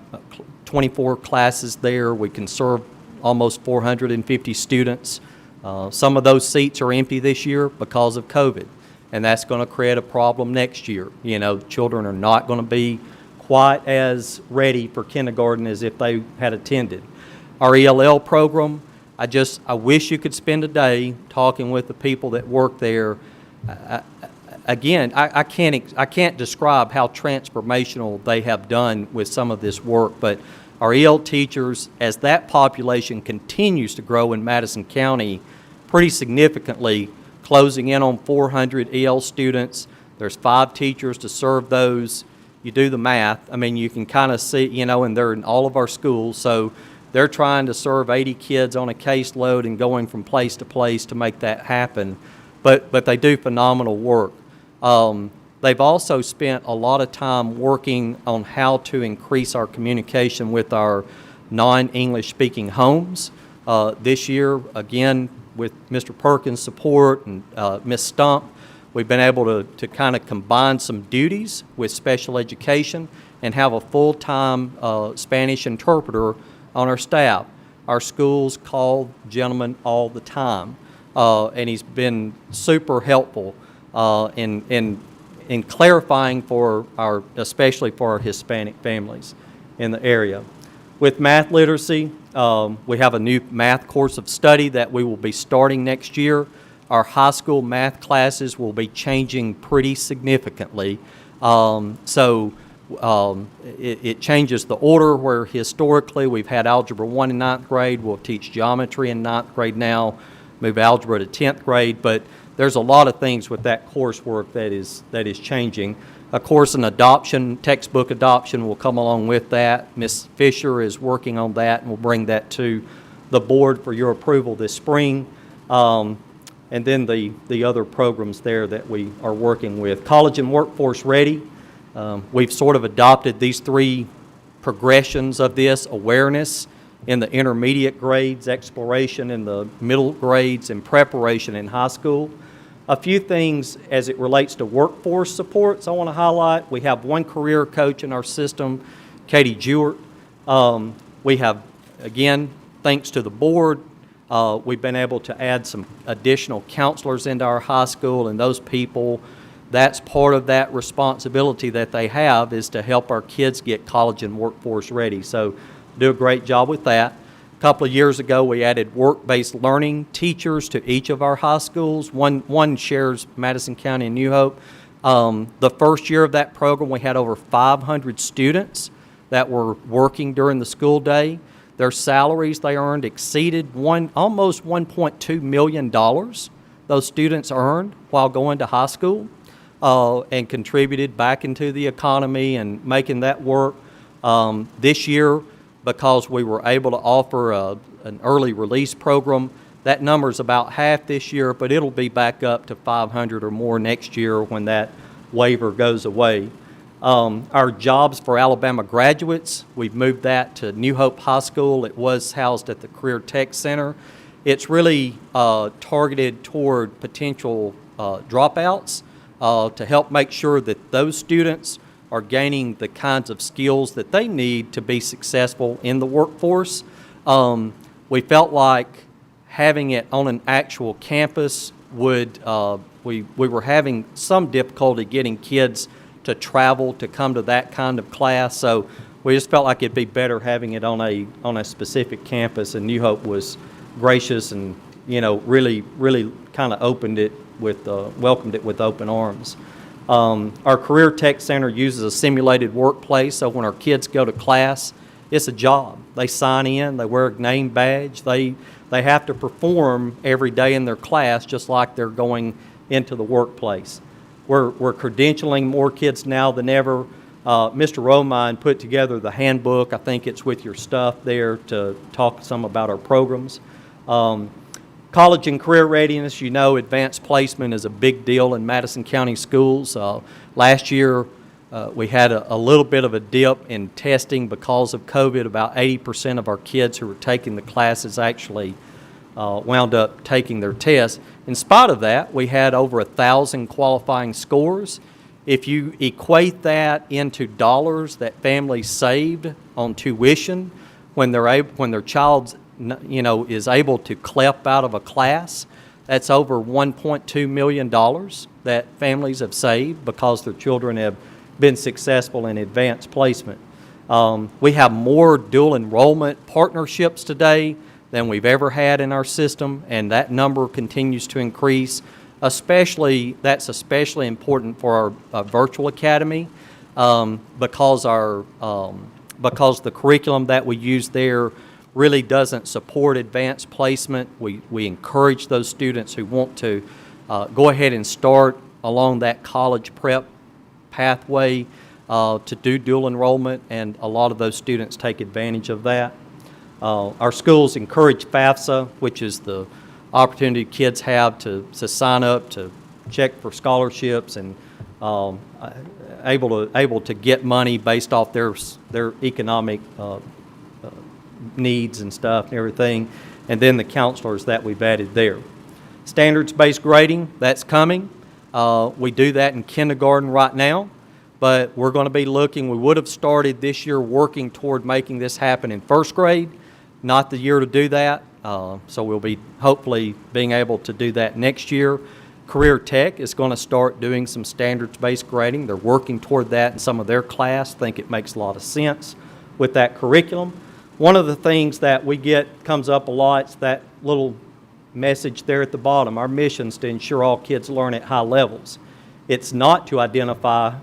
24 classes there. We can serve almost 450 students. Some of those seats are empty this year because of COVID, and that's going to create a problem next year. Children are not going to be quite as ready for kindergarten as if they had attended. Our ELL program, I wish you could spend a day talking with the people that work there. Again, I can't describe how transformational they have done with some of this work, but our EL teachers, as that population continues to grow in Madison County pretty significantly, closing in on 400 EL students. There's 5 teachers to serve those. You do the math. I mean, you can kind of see, and they're in all of our schools, so they're trying to serve 80 kids on a caseload and going from place to place to make that happen. But they do phenomenal work. They've also spent a lot of time working on how to increase our communication with our non-English speaking homes. This year, again, with Mr. Perkins' support and Ms. Stump, We've been able to kind of combine some duties with special education and have a full-time Spanish interpreter on our staff. Our schools call the gentleman all the time, and he's been super helpful in clarifying especially for our Hispanic families in the area. With math literacy, we have a new math course of study that we will be starting next year. Our high school math classes will be changing pretty significantly. It changes the order where historically we've had Algebra 1 in 9th grade. We'll teach geometry in 9th grade now, move algebra to 10th grade. But there's a lot of things with that coursework that is changing. Of course, an adoption, textbook adoption will come along with that. Ms. Fisher is working on that, and we'll bring that to the board for your approval this spring. And then the other programs there that we are working with. College and Workforce Ready. We've sort of adopted these three progressions of this: awareness in the intermediate grades, exploration in the middle grades, and preparation in high school. A few things as it relates to workforce supports I want to highlight. We have one career coach in our system, Katie Jewett. We have, again, thanks to the board, we've been able to add some additional counselors into our high school, and those people, that's part of that responsibility that they have, is to help our kids get college and workforce ready. So do a great job with that. A couple of years ago, we added work-based learning teachers to each of our high schools. One shares Madison County and New Hope. The first year of that program, we had over 500 students that were working during the school day. Their salaries they earned exceeded almost $1.2 million those students earned while going to high school, and contributed back into the economy and making that work. This year, because we were able to offer an early release program, that number is about half this year, but it'll be back up to 500 or more next year when that waiver goes away. Our Jobs for Alabama Graduates, we've moved that to New Hope High School. It was housed at the Career Tech Center. It's really targeted toward potential dropouts to help make sure that those students are gaining the kinds of skills that they need to be successful in the workforce. We felt like having it on an actual campus would, we were having some difficulty getting kids to travel to come to that kind of class, so we just felt like it'd be better having it on a specific campus, and New Hope was gracious and, really kind of welcomed it with open arms. Our Career Tech Center uses a simulated workplace, so when our kids go to class, it's a job. They sign in, they wear a name badge, they have to perform every day in their class just like they're going into the workplace. We're credentialing more kids now than ever. Mr. Romine put together the handbook. I think it's with your stuff there to talk some about our programs. College and career readiness, advanced placement is a big deal in Madison County schools. Last year, we had a little bit of a dip in testing because of COVID. About 80% of our kids who were taking the classes actually wound up taking their tests. In spite of that, we had over 1,000 qualifying scores. If you equate that into dollars that families saved on tuition when their child is able to CLEP out of a class, that's over $1.2 million that families have saved because their children have been successful in advanced placement. We have more dual enrollment partnerships today than we've ever had in our system, and that number continues to increase. That's especially important for our virtual academy because the curriculum that we use there really doesn't support advanced placement. We encourage those students who want to go ahead and start along that college prep pathway to do dual enrollment, and a lot of those students take advantage of that. Our schools encourage FAFSA, which is the opportunity kids have to sign up to check for scholarships and able to get money based off their economic needs and stuff and everything, and then the counselors that we've added there. Standards-based grading, that's coming. We do that in kindergarten right now, but we're going to be looking, we would have started this year working toward making this happen in first grade, not the year to do that. So we'll be hopefully being able to do that next year. Career Tech is going to start doing some standards-based grading. They're working toward that in some of their class. Think it makes a lot of sense with that curriculum. One of the things that we get comes up a lot is that little message there at the bottom. Our mission is to ensure all kids learn at high levels. It's not to identify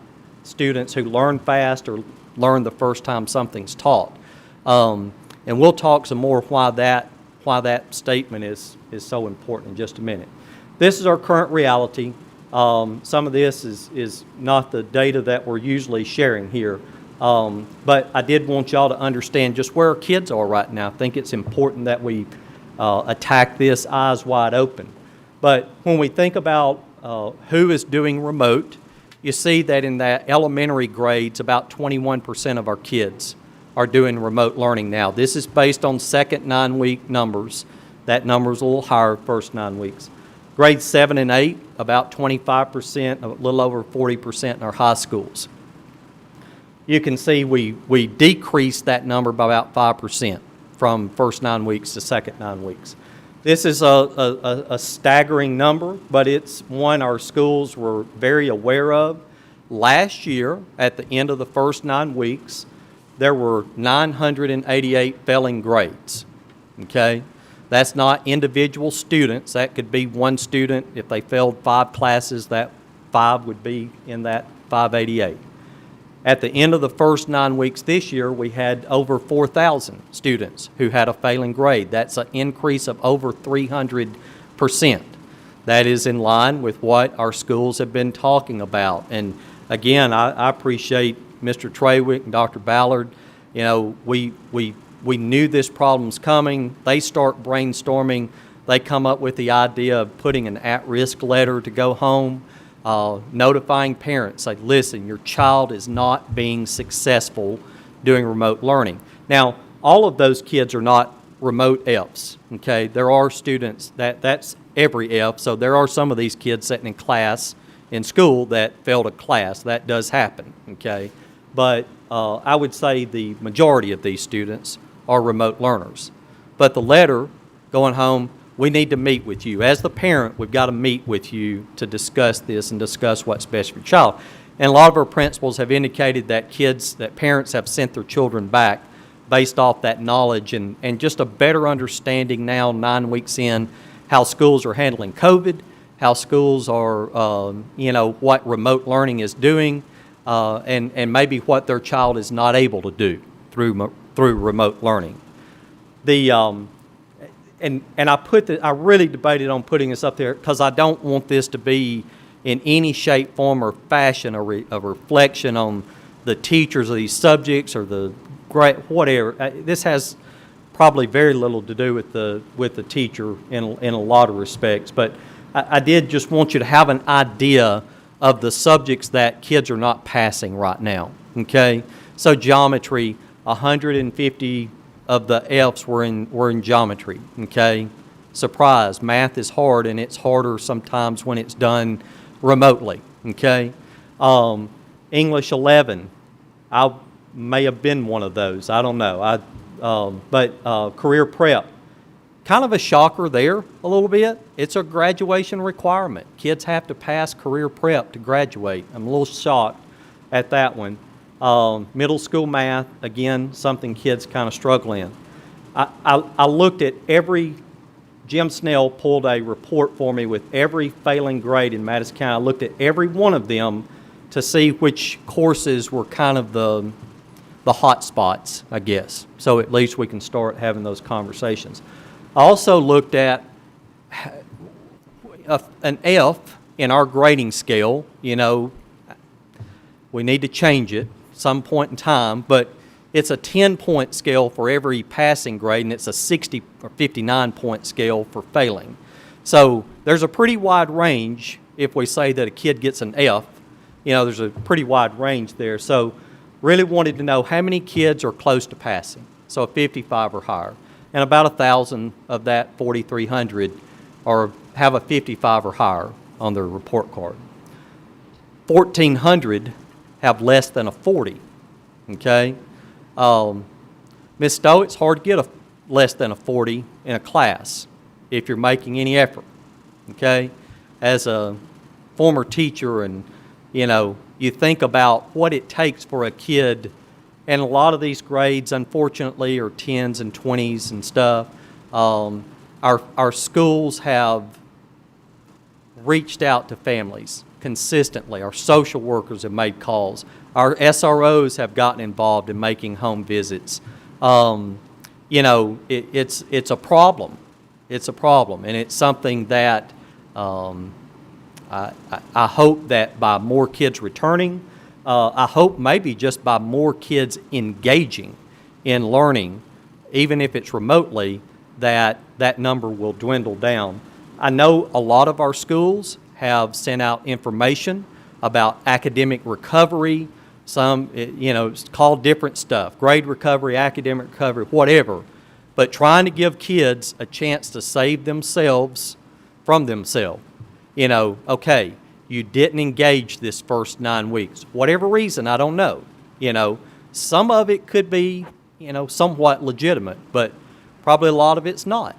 students who learn fast or learn the first time something's taught. And we'll talk some more why that statement is so important in just a minute. This is our current reality. Some of this is not the data that we're usually sharing here. But I did want y'all to understand just where our kids are right now. I think it's important that we attack this eyes wide open. But when we think about who is doing remote, you see that in the elementary grades, about 21% of our kids are doing remote learning now. This is based on second 9-week numbers. That number is a little higher first 9 weeks. Grades 7 and 8, about 25%, a little over 40% in our high schools. You can see we decreased that number by about 5% from first 9 weeks to second 9 weeks. This is a staggering number, but it's one our schools were very aware of. Last year, at the end of the first 9 weeks, there were 988 failing grades, okay? That's not individual students. That could be one student. If they failed 5 classes, that 5 would be in that 588. At the end of the first 9 weeks this year, we had over 4,000 students who had a failing grade. That's an increase of over 300%. That is in line with what our schools have been talking about. And again, I appreciate Mr. Trawick and Dr. Ballard. You know, we knew this problem's coming. They start brainstorming. They come up with the idea of putting an at-risk letter to go home, notifying parents, say, listen, your child is not being successful doing remote learning. Now, all of those kids are not remote Fs, okay? There are students, that's every F, so there are some of these kids sitting in class in school that failed a class. That does happen, okay? But I would say the majority of these students are remote learners. But the letter going home, we need to meet with you. As the parent, we've got to meet with you to discuss this and discuss what's best for your child. And a lot of our principals have indicated that parents have sent their children back based off that knowledge and just a better understanding now, 9 weeks in, how schools are handling COVID, how schools are, what remote learning is doing, and maybe what their child is not able to do through remote learning. And I really debated on putting this up there because I don't want this to be in any shape, form, or fashion a reflection on the teachers of these subjects or the grade, whatever. This has probably very little to do with the teacher in a lot of respects. But I did just want you to have an idea of the subjects that kids are not passing right now. Okay, so geometry, 150 of the Fs were in geometry, okay? Surprise, math is hard, and it's harder sometimes when it's done remotely, okay? English 11, I may have been one of those, I don't know. But career prep, kind of a shocker there a little bit. It's a graduation requirement. Kids have to pass career prep to graduate. I'm a little shocked at that one. Middle school math, again, something kids kind of struggle in. I looked at Jim Snell pulled a report for me with every failing grade in Madison County. I looked at every one of them to see which courses were kind of the hot spots, I guess. So at least we can start having those conversations. I also looked at an F in our grading scale. You know, we need to change it some point in time, but it's a 10-point scale for every passing grade, and it's a 60 or 59-point scale for failing. So there's a pretty wide range if we say that a kid gets an F. You know, there's a pretty wide range there. So really wanted to know how many kids are close to passing, so 55 or higher. And about 1,000 of that 4,300 have a 55 or higher on their report card. 1,400 have less than a 40, okay? Ms. Stowe, it's hard to get a less than a 40 in a class if you're making any effort, okay? As a former teacher, and, you know, you think about what it takes for a kid, and a lot of these grades, unfortunately, are 10s and 20s and stuff. Our schools have reached out to families consistently. Our social workers have made calls. Our SROs have gotten involved in making home visits. You know, it's a problem. It's a problem, and it's something that I hope that by more kids returning, I hope maybe just by more kids engaging in learning, even if it's remotely, that number will dwindle down. I know a lot of our schools have sent out information about academic recovery. Some, you know, it's called different stuff, grade recovery, academic recovery, whatever. But trying to give kids a chance to save themselves from themselves. You know, okay, you didn't engage this first 9 weeks. Whatever reason, I don't know. You know, some of it could be, you know, somewhat legitimate, but probably a lot of it's not.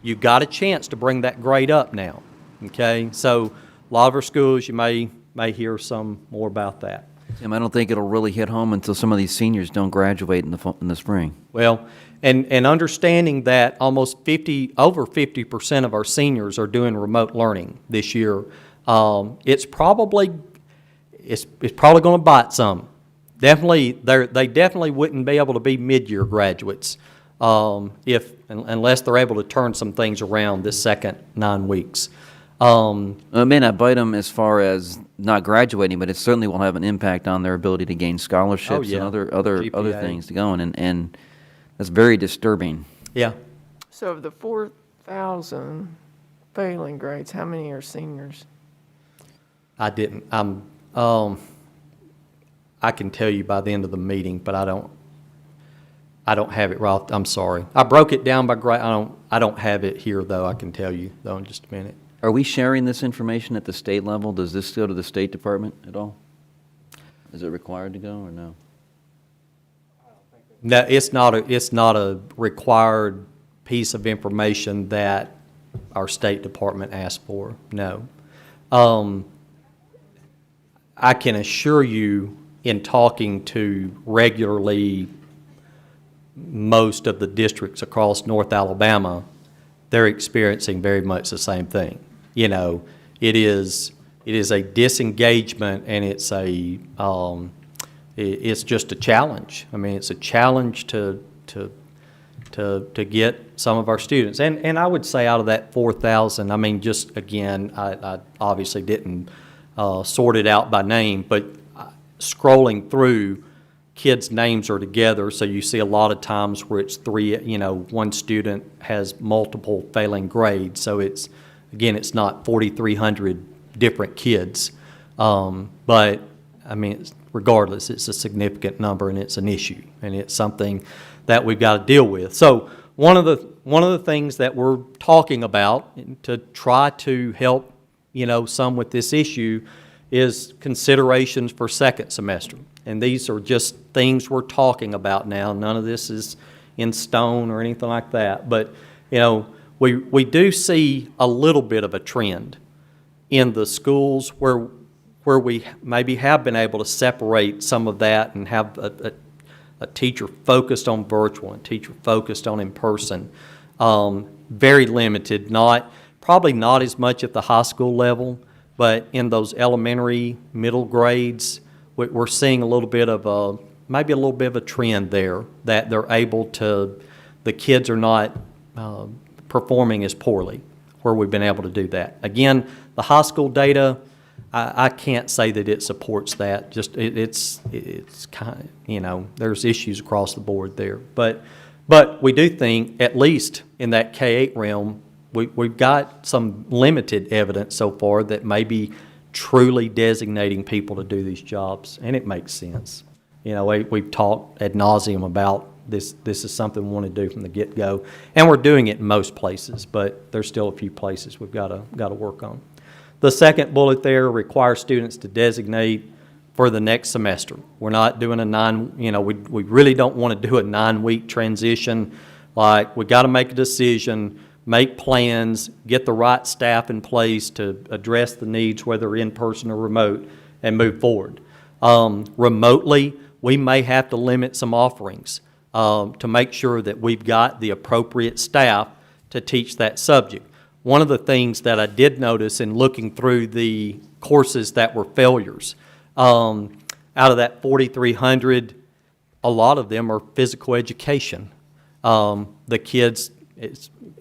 You've got a chance to bring that grade up now, okay? So a lot of our schools, you may hear some more about that. Tim, I don't think it'll really hit home until some of these seniors don't graduate in the spring. Well, and understanding that almost over 50% of our seniors are doing remote learning this year, it's probably going to bite some. Definitely, they definitely wouldn't be able to be mid-year graduates unless they're able to turn some things around this second 9 weeks. It may not bite them as far as not graduating, but it certainly will have an impact on their ability to gain scholarships yeah. and other GPA. things to go in, and that's very disturbing. Yeah. So of the 4,000 failing grades, how many are seniors? I didn't. I can tell you by the end of the meeting, but I don't have it right. I'm sorry. I broke it down by grade. I don't have it here though. I can tell you though in just a minute. Are we sharing this information at the state level? Does this go to the State Department at all? Is it required to go or no? No, it's not a required piece of information that our State Department asked for. No. I can assure you, in talking to regularly most of the districts across North Alabama, they're experiencing very much the same thing. You know, it is a disengagement, and it's just a challenge. I mean, it's a challenge to get some of our students. And I would say out of that 4,000, I mean, just again, I obviously didn't sort it out by name, but scrolling through, kids' names are together, so you see a lot of times where it's three, you know, one student has multiple failing grades, so it's not 4,300 different kids. But, I mean, regardless, it's a significant number, and it's an issue, and it's something that we've got to deal with. So one of the things that we're talking about to try to help, you know, some with this issue is considerations for second semester. And these are just things we're talking about now. None of this is in stone or anything like that. But, you know, we do see a little bit of a trend in the schools where we maybe have been able to separate some of that and have a teacher focused on virtual and teacher focused on in-person. Very limited, probably not as much at the high school level, but in those elementary, middle grades, we're seeing a little bit of a trend there that they're able to, the kids are not performing as poorly where we've been able to do that. Again, the high school data, I can't say that it supports that. Just it's kind of, you know, there's issues across the board there. But we do think, at least in that K-8 realm, we've got some limited evidence so far that may be truly designating people to do these jobs, and it makes sense. You know, we've talked ad nauseum about this. This is something we want to do from the get-go, and we're doing it in most places, but there's still a few places we've got to work on. The second bullet there requires students to designate for the next semester. We're not doing we really don't want to do a 9-week transition. Like, we got to make a decision, make plans, get the right staff in place to address the needs, whether in person or remote, and move forward. Remotely, we may have to limit some offerings to make sure that we've got the appropriate staff to teach that subject. One of the things that I did notice in looking through the courses that were failures, out of that 4,300, a lot of them are physical education. The kids,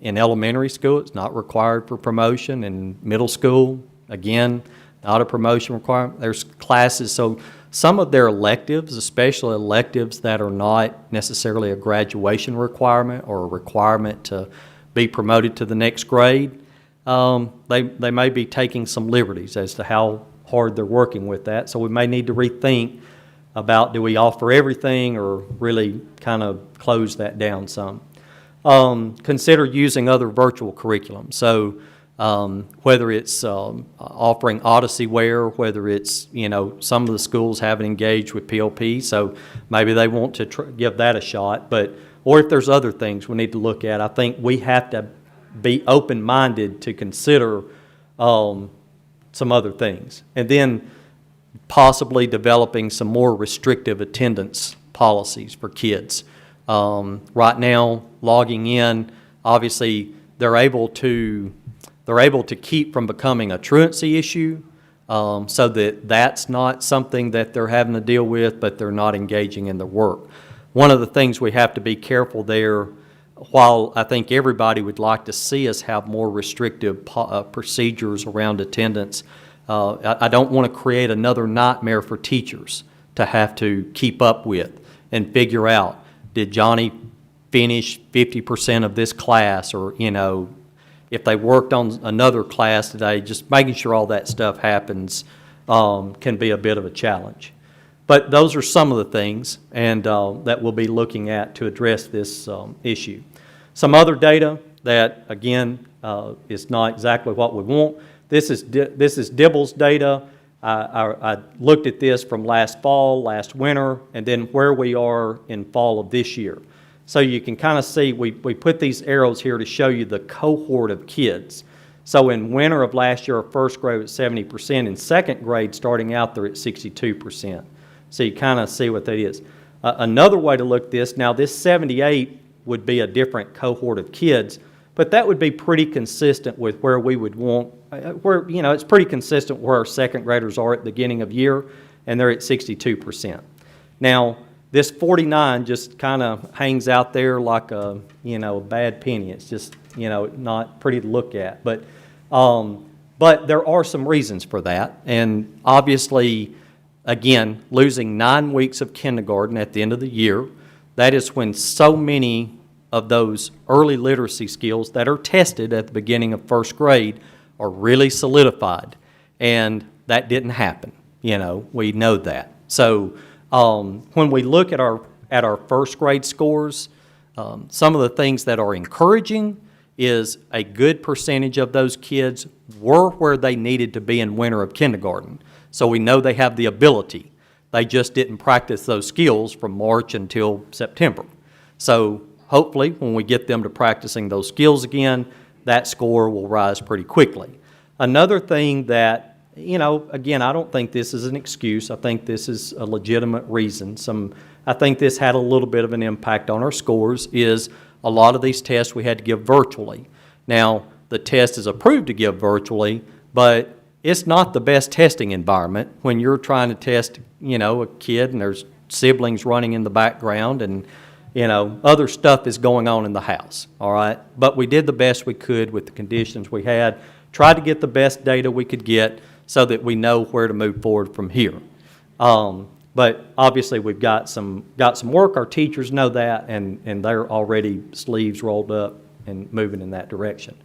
in elementary school, it's not required for promotion. In middle school, again, not a promotion requirement. There's classes, so some of their electives, especially electives that are not necessarily a graduation requirement or a requirement to be promoted to the next grade, they may be taking some liberties as to how hard they're working with that. So we may need to rethink about, do we offer everything or really kind of close that down some. Consider using other virtual curriculum. So whether it's offering Odysseyware, whether it's, some of the schools haven't engaged with PLP, so maybe they want to give that a shot. Or if there's other things we need to look at, I think we have to be open-minded to consider some other things. And then possibly developing some more restrictive attendance policies for kids. Right now, logging in, obviously, they're able to keep from becoming a truancy issue, so that that's not something that they're having to deal with, but they're not engaging in the work. One of the things we have to be careful there, while I think everybody would like to see us have more restrictive procedures around attendance, I don't want to create another nightmare for teachers to have to keep up with and figure out, did Johnny finish 50% of this class, or, if they worked on another class today, just making sure all that stuff happens can be a bit of a challenge. But those are some of the things and that we'll be looking at to address this issue. Some other data that, again, is not exactly what we want. This is Dibble's data. I looked at this from last fall, last winter, and then where we are in fall of this year. So you can kind of see, we put these arrows here to show you the cohort of kids. So in winter of last year, our first grade was 70%. In second grade, starting out, they're at 62%. So you kind of see what that is. Another way to look at this, now this 78 would be a different cohort of kids, but that would be pretty consistent with where we would want, it's pretty consistent where our second graders are at the beginning of year, and they're at 62%. Now, this 49 just kind of hangs out there like a bad penny. It's just, not pretty to look at. But there are some reasons for that. And obviously, again, losing 9 weeks of kindergarten at the end of the year, that is when so many of those early literacy skills that are tested at the beginning of first grade are really solidified. And that didn't happen. We know that. So when we look at our first grade scores, some of the things that are encouraging is a good percentage of those kids were where they needed to be in winter of kindergarten. So we know they have the ability. They just didn't practice those skills from March until September. So hopefully when we get them to practicing those skills again, that score will rise pretty quickly. Another thing that, again, I don't think this is an excuse. I think this is a legitimate reason. I think this had a little bit of an impact on our scores, is a lot of these tests we had to give virtually. Now, the test is approved to give virtually, but it's not the best testing environment when you're trying to test, a kid and there's siblings running in the background and, other stuff is going on in the house, all right? But we did the best we could with the conditions we had, tried to get the best data we could get so that we know where to move forward from here. But obviously we've got some work. Our teachers know that, and they're already sleeves rolled up and moving in that direction.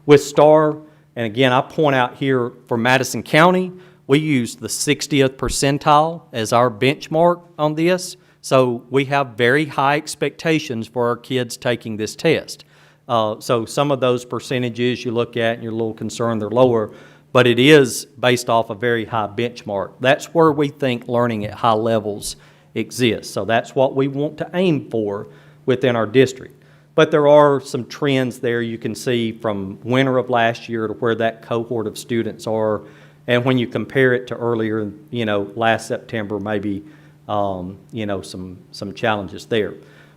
With STAR, and again, I point out here for Madison County, we use the 60th percentile as our benchmark on this. So we have very high expectations for our kids taking this test. So some of those percentages you look at and you're a little concerned they're lower, but it is based off a very high benchmark. That's where we think learning at high levels exists. So that's what we want to aim for within our district. But there are some trends there you can see from winter of last year to where that cohort of students are. And when you compare it to earlier, last September, maybe, some challenges there.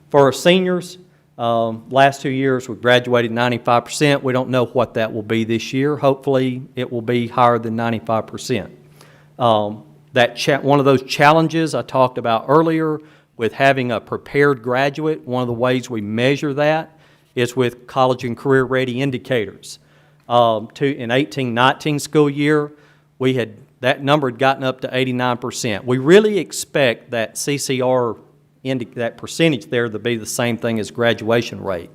For our seniors, last 2 years, we graduated 95%. We don't know what that will be this year. Hopefully, it will be higher than 95%. One of those challenges I talked about earlier with having a prepared graduate, one of the ways we measure that is with college and career ready indicators. In 18-19 school year, that number had gotten up to 89%. We really expect that CCR, that percentage there, to be the same thing as graduation rate.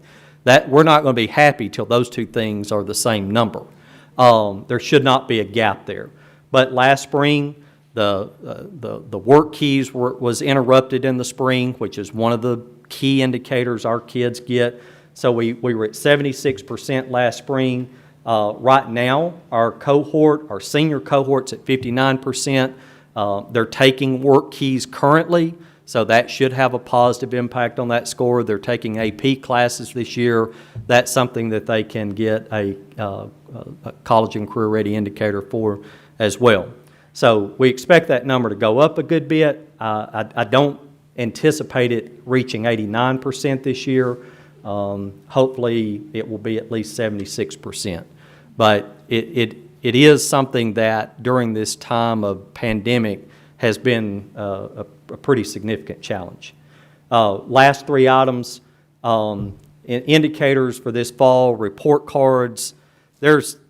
That we're not going to be happy till those two things are the same number. There should not be a gap there. But last spring, the work keys was interrupted in the spring, which is one of the key indicators our kids get. So we were at 76% last spring. Right now, our senior cohort's at 59%. They're taking work keys currently, so that should have a positive impact on that score. They're taking AP classes this year. That's something that they can get a college and career ready indicator for as well. So we expect that number to go up a good bit. I don't anticipate it reaching 89% this year. Hopefully, it will be at least 76%. But it is something that during this time of pandemic has been a pretty significant challenge. Last three items, indicators for this fall, report cards.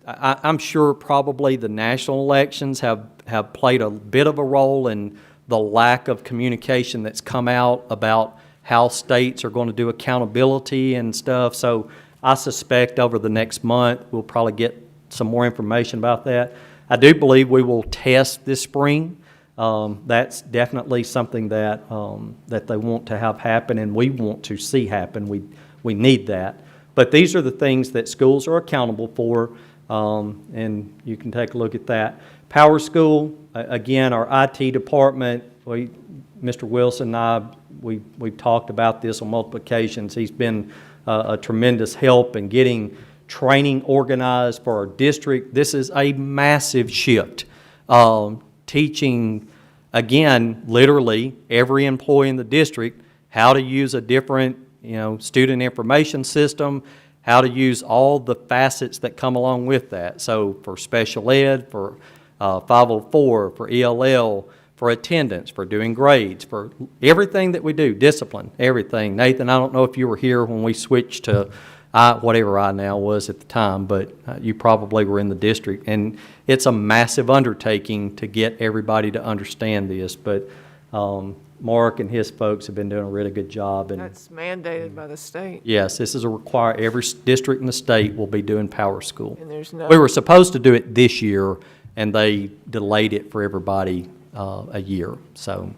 I'm sure probably the national elections have played a bit of a role in the lack of communication that's come out about how states are going to do accountability and stuff. So I suspect over the next month we'll probably get some more information about that. I do believe we will test this spring. That's definitely something that they want to have happen and we want to see happen. We need that. But these are the things that schools are accountable for, and you can take a look at that. Power School, again, our IT department, Mr. Wilson and I, we've talked about this on multiple occasions. He's been a tremendous help in getting training organized for our district. This is a massive shift. Teaching, again, literally every employee in the district how to use a different student information system, how to use all the facets that come along with that. So for special ed, for 504, for ELL, for attendance, for doing grades, for everything that we do, discipline, everything. Nathan, I don't know if you were here when we switched to whatever I now was at the time, but you probably were in the district. And it's a massive undertaking to get everybody to understand this. But Mark and his folks have been doing a really good job. And that's mandated by the state. Yes, this is a require. Every district in the state will be doing Power School. And there's no. We were supposed to do it this year, and they delayed it for everybody a year. So,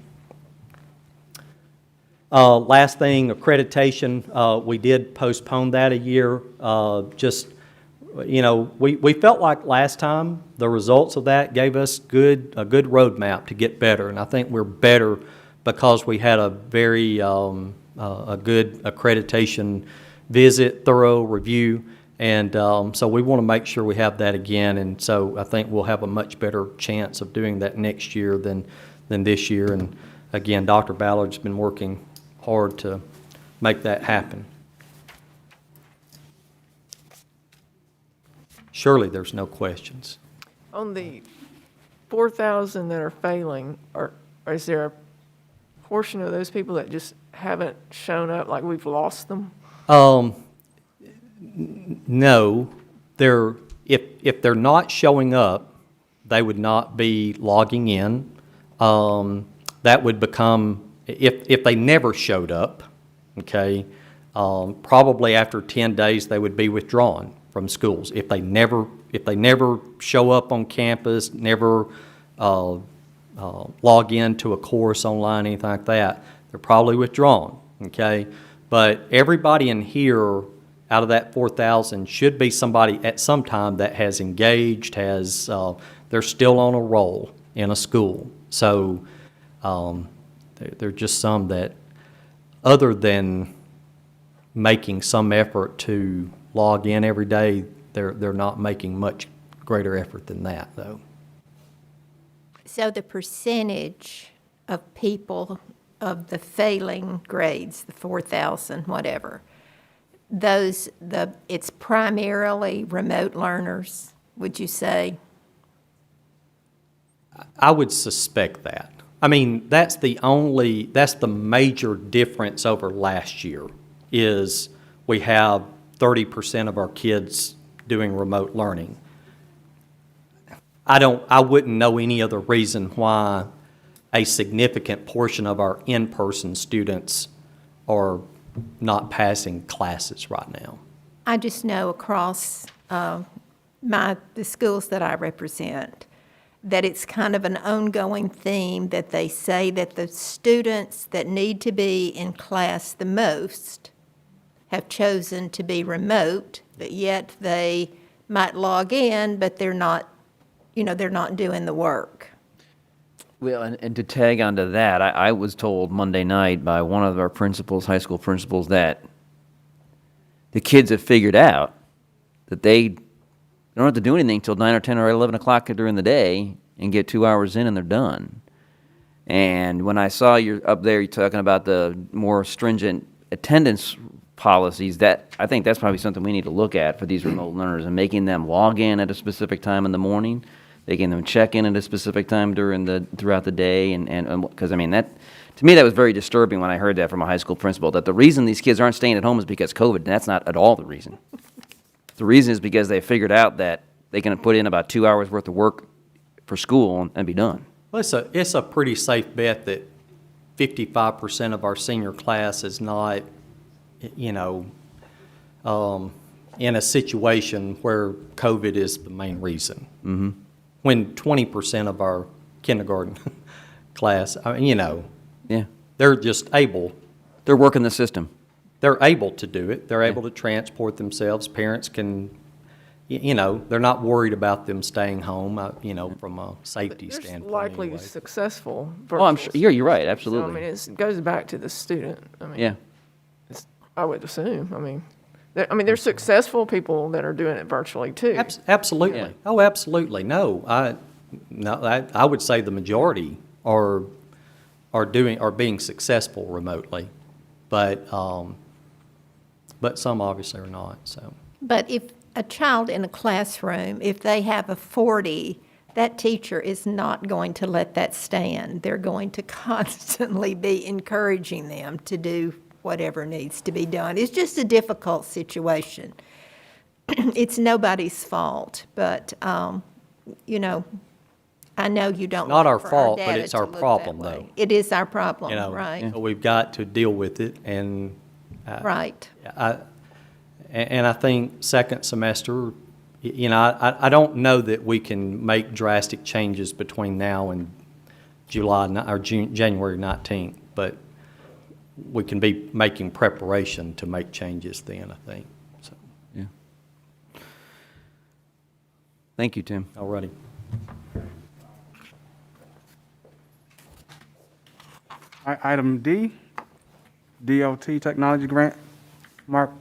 last thing, accreditation. We did postpone that a year. We felt like last time the results of that gave us a good roadmap to get better, and I think we're better because we had a very a good accreditation visit, thorough review, and so we want to make sure we have that again. And so I think we'll have a much better chance of doing that next year than this year. And again, Dr. Ballard's been working hard to make that happen. Surely there's no questions. On the 4,000 that are failing, or is there a portion of those people that just haven't shown up, like we've lost them? No. If they're not showing up, they would not be logging in. That would become, if they never showed up, okay, probably after 10 days they would be withdrawn from schools. If they never show up on campus, never log into a course online, anything like that, they're probably withdrawn, okay? But everybody in here out of that 4,000 should be somebody at some time that has engaged, they're still on a roll in a school. So there are just some that, other than making some effort to log in every day, they're not making much greater effort than that, though. So the percentage of people of the failing grades, the 4,000, whatever, it's primarily remote learners, would you say? I would suspect that. I mean, that's the major difference over last year, is we have 30% of our kids doing remote learning. I wouldn't know any other reason why a significant portion of our in-person students are not passing classes right now. I just know across the schools that I represent that it's kind of an ongoing theme that they say that the students that need to be in class the most have chosen to be remote, but yet they might log in, but they're not doing the work. Well, and to tag onto that, I was told Monday night by one of our principals, high school principals, that the kids have figured out that they don't have to do anything till 9 or 10 or 11 o'clock during the day and get 2 hours in and they're done. And when I saw you up there, you're talking about the more stringent attendance policies, that I think that's probably something we need to look at for these remote learners, and making them log in at a specific time in the morning, making them check in at a specific time throughout the day, and because I mean that, to me, that was very disturbing when I heard that from a high school principal, that the reason these kids aren't staying at home is because COVID, and that's not at all the reason. The reason is because they figured out that they can put in about 2 hours worth of work for school and be done. Well, it's a pretty safe bet that 55% of our senior class is not, in a situation where COVID is the main reason. Mm-hmm. When 20% of our kindergarten class, Yeah. they're just able. They're working the system. They're able to do it. They're able to transport themselves. Parents can, they're not worried about them staying home, from a safety They're standpoint. likely anyway. successful. Oh, I'm sure, you're right, So, absolutely. it goes back to the student. Yeah. I would assume. There's successful people that are doing it virtually too. Absolutely. Yeah. Oh, absolutely. No, I would say the majority are being successful remotely, but some obviously are not. So. But if a child in a classroom, if they have a 40, that teacher is not going to let that stand. They're going to constantly be encouraging them to do whatever needs to be done. It's just a difficult situation. It's nobody's fault, but, I know you don't. Not our like for fault, but data it's to our look that problem, way. though. It is our problem, right? So we've got to deal with it, and Right. And I think second semester, I don't know that we can make drastic changes between now and January 19th, but we can be making preparation to make changes then, I think. So, Yeah. Thank you, Tim. already. Item D, DOT Technology Grant. Mark?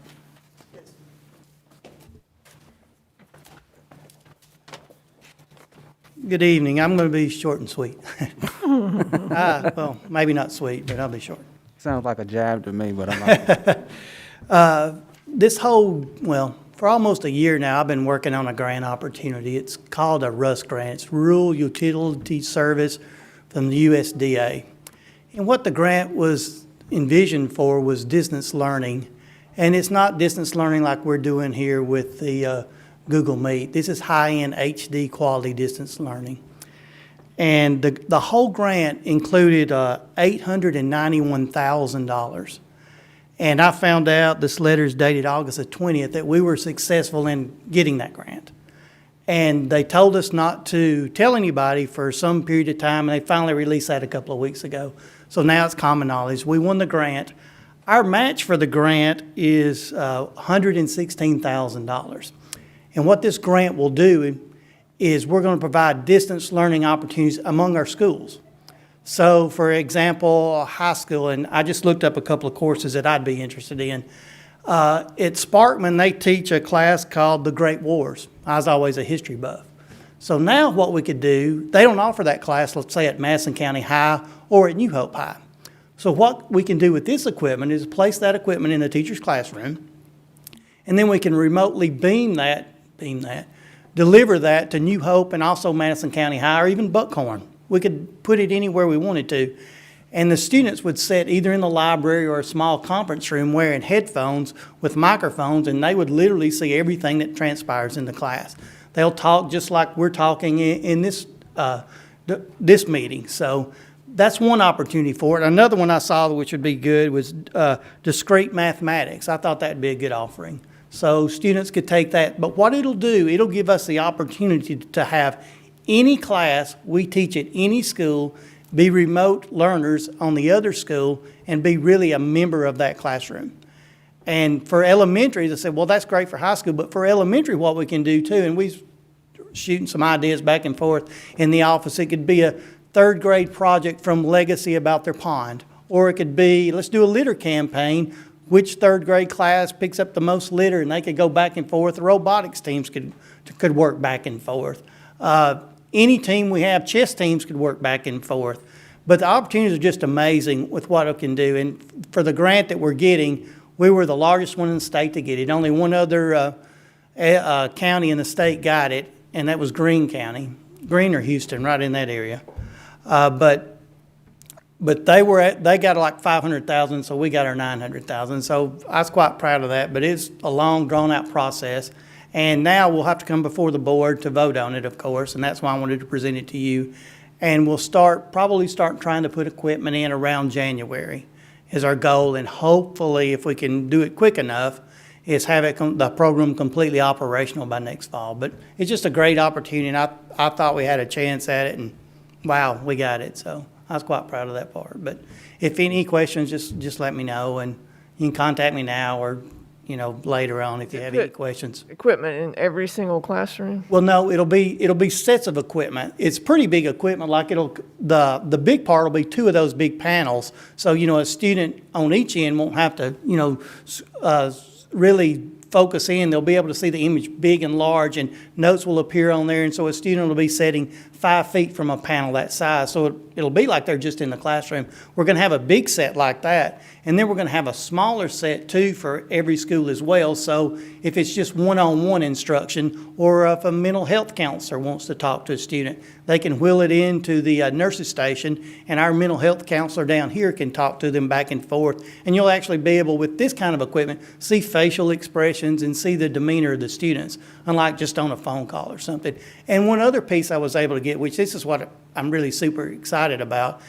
Good evening. I'm going to be short and sweet. Well, maybe not sweet, but I'll be short. Sounds like a jab to me, but I like it. For almost a year now, I've been working on a grant opportunity. It's called a RUS grant. It's Rural Utility Service from the USDA. And what the grant was envisioned for was distance learning. And it's not distance learning like we're doing here with the Google Meet. This is high-end HD quality distance learning. And the whole grant included $891,000. And I found out, this letter is dated August the 20th, that we were successful in getting that grant. And they told us not to tell anybody for some period of time, and they finally released that a couple of weeks ago. So now it's common knowledge. We won the grant. Our match for the grant is $116,000. And what this grant will do is we're going to provide distance learning opportunities among our schools. So, for example, high school, and I just looked up a couple of courses that I'd be interested in. At Sparkman, they teach a class called The Great Wars. I was always a history buff. So now what we could do, they don't offer that class, let's say at Madison County High or at New Hope High. So what we can do with this equipment is place that equipment in the teacher's classroom, and then we can remotely deliver that to New Hope and also Madison County High or even Buckhorn. We could put it anywhere we wanted to. And the students would sit either in the library or a small conference room wearing headphones with microphones, and they would literally see everything that transpires in the class. They'll talk just like we're talking in this meeting. So that's one opportunity for it. Another one I saw which would be good was discrete mathematics. I thought that'd be a good offering. So students could take that. But what it'll do, it'll give us the opportunity to have any class we teach at any school be remote learners on the other school and be really a member of that classroom. And for elementary, they said, well, that's great for high school, but for elementary, what we can do too, and we're shooting some ideas back and forth in the office, it could be a third grade project from Legacy about their pond, or it could be, let's do a litter campaign, which third grade class picks up the most litter, and they could go back and forth. The robotics teams could work back and forth. Any team we have, chess teams could work back and forth. But the opportunities are just amazing with what it can do. And for the grant that we're getting, we were the largest one in the state to get it. Only one other county in the state got it, and that was Greene County, Greene or Houston, right in that area. But they got like 500,000, so we got our 900,000. So I was quite proud of that. But it's a long, drawn-out process. And now we'll have to come before the board to vote on it, of course, and that's why I wanted to present it to you. And we'll probably start trying to put equipment in around January is our goal. And hopefully, if we can do it quick enough, is have the program completely operational by next fall. But it's just a great opportunity, and I thought we had a chance at it, and wow, we got it. So I was quite proud of that part. But if any questions, just let me know, and you can contact me now or later on if you have any questions. Equipment in every single classroom? Well, no, it'll be sets of equipment. It's pretty big equipment. Like the big part will be two of those big panels. So a student on each end won't have to really focus in. They'll be able to see the image big and large, and notes will appear on there. And so a student will be sitting 5 feet from a panel that size. So it'll be like they're just in the classroom. We're going to have a big set like that. And then we're going to have a smaller set, too, for every school as well. So if it's just one-on-one instruction, or if a mental health counselor wants to talk to a student, they can wheel it into the nurses station, and our mental health counselor down here can talk to them back and forth. And you'll actually be able, with this kind of equipment, see facial expressions and see the demeanor of the students, unlike just on a phone call or something. And one other piece I was able to get, which this is what I'm really super excited about,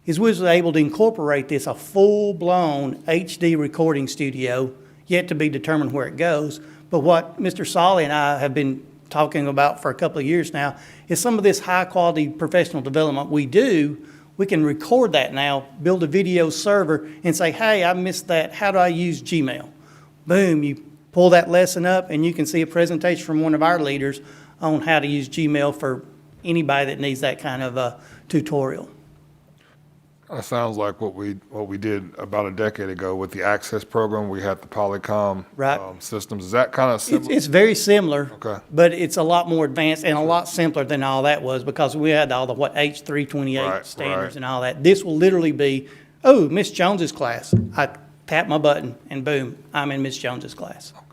is we was able to incorporate this, a full-blown HD recording studio, yet to be determined where it goes. But what Mr. Solly and I have been talking about for a couple of years now is some of this high-quality professional development we do, we can record that now, build a video server, and say, hey, I missed that. How do I use Gmail? Boom, you pull that lesson up, and you can see a presentation from one of our leaders on how to use Gmail for anybody that needs that kind of a tutorial. That sounds like what we did about a decade ago with the Access program. We had the Polycom systems. Is that kind of similar? It's very similar, Okay. but it's a lot more advanced and a lot simpler than all that was, because we had all the H328 standards and all that. This will literally be, oh, Miss Jones's class. I tap my button and boom, I'm in Miss Jones's class. Okay.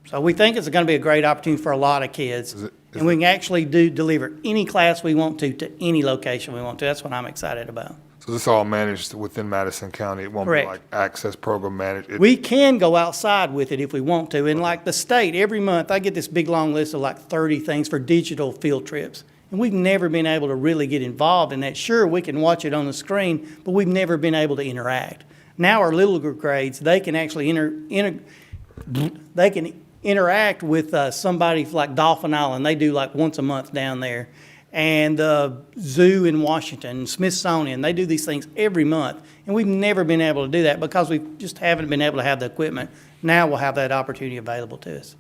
So we think it's going to be a great opportunity for a lot of kids. And we can actually deliver any class we want to any location we want to. That's what I'm excited about. So this all managed within Madison County. It won't Correct. be like Access program managed. We can go outside with it if we want to. And like the state, every month I get this big long list of like 30 things for digital field trips. And we've never been able to really get involved in that. Sure, we can watch it on the screen, but we've never been able to interact. Now our littler grades, they can actually interact with somebody like Dolphin Island. They do like once a month down there. and the zoo in Washington, Smithsonian. They do these things every month, and we've never been able to do that because we just haven't been able to have the equipment. Now we'll have that opportunity available to us.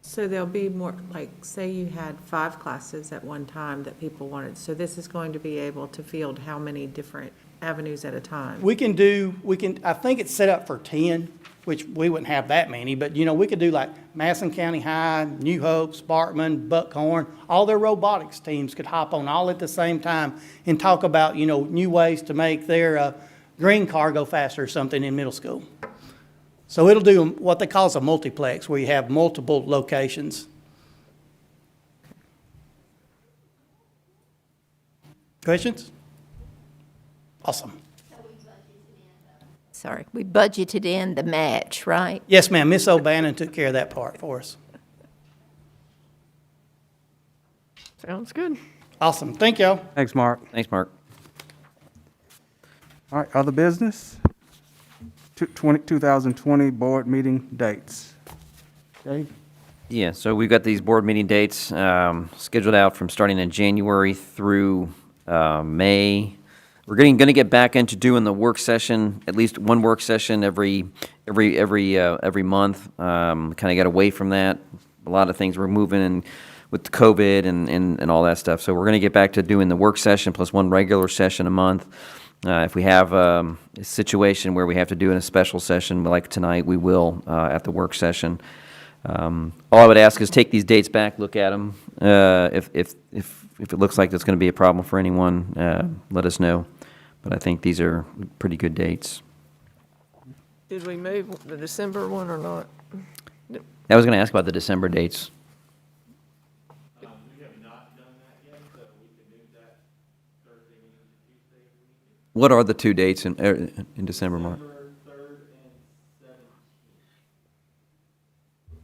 So there'll be more, like, say you had 5 classes at one time that people wanted, so this is going to be able to field how many different avenues at a time? I think it's set up for 10, which we wouldn't have that many, but, we could do like Madison County High, New Hope, Sparkman, Buckhorn, all their robotics teams could hop on all at the same time and talk about, new ways to make their green car go faster or something in middle school. So it'll do what they call a multiplex, where you have multiple locations. Questions? Awesome. Sorry, we budgeted in the match, right? Yes, ma'am. Miss O'Bannon took care of that part for us. Sounds good. Awesome. Thank y'all. Thanks, Mark. Thanks, Mark. All right, other business? 2020 board meeting dates. Dave? Yeah, so we've got these board meeting dates scheduled out from starting in January through May. We're going to get back into doing the work session, at least one work session every month. Kind of got away from that. A lot of things were moving and with the COVID and all that stuff. So we're going to get back to doing the work session plus one regular session a month. If we have a situation where we have to do in a special session like tonight, we will at the work session. All I would ask is take these dates back, look at them. If it looks like there's going to be a problem for anyone, let us know. But I think these are pretty good dates. Did we move the December one or not? I was going to ask about the December dates. We have not done that yet, so we can move that Thursday meeting to Tuesday if we need to. What are the 2 dates in December, Mark? December 3rd and 17th. They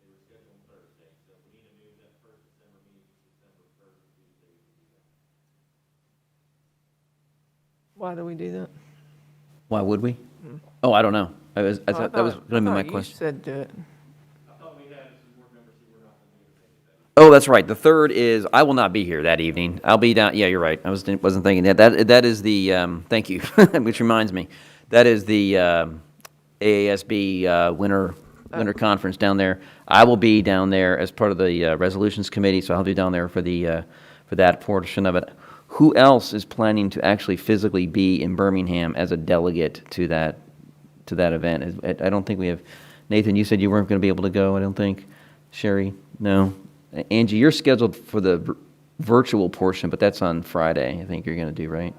were scheduled Thursday, so if we need to move that first December meeting to December 3rd and Tuesday, we can do that. Why do we do that? Why would we? Oh, I don't know. I thought that was going to be my You question. said do it. I thought we had some board members who were not going to be able to make it. Oh, that's right. The 3rd is, I will not be here that evening. I'll be down, yeah, you're right. I wasn't thinking that. That is the, thank you, which reminds me, that is the AASB winter conference down there. I will be down there as part of the resolutions committee, so I'll be down there for that portion of it. Who else is planning to actually physically be in Birmingham as a delegate to that event? I don't think we have. Nathan, you said you weren't going to be able to go, I don't think. Sherry, no. Angie, you're scheduled for the virtual portion, but that's on Friday, I think you're going to do, right?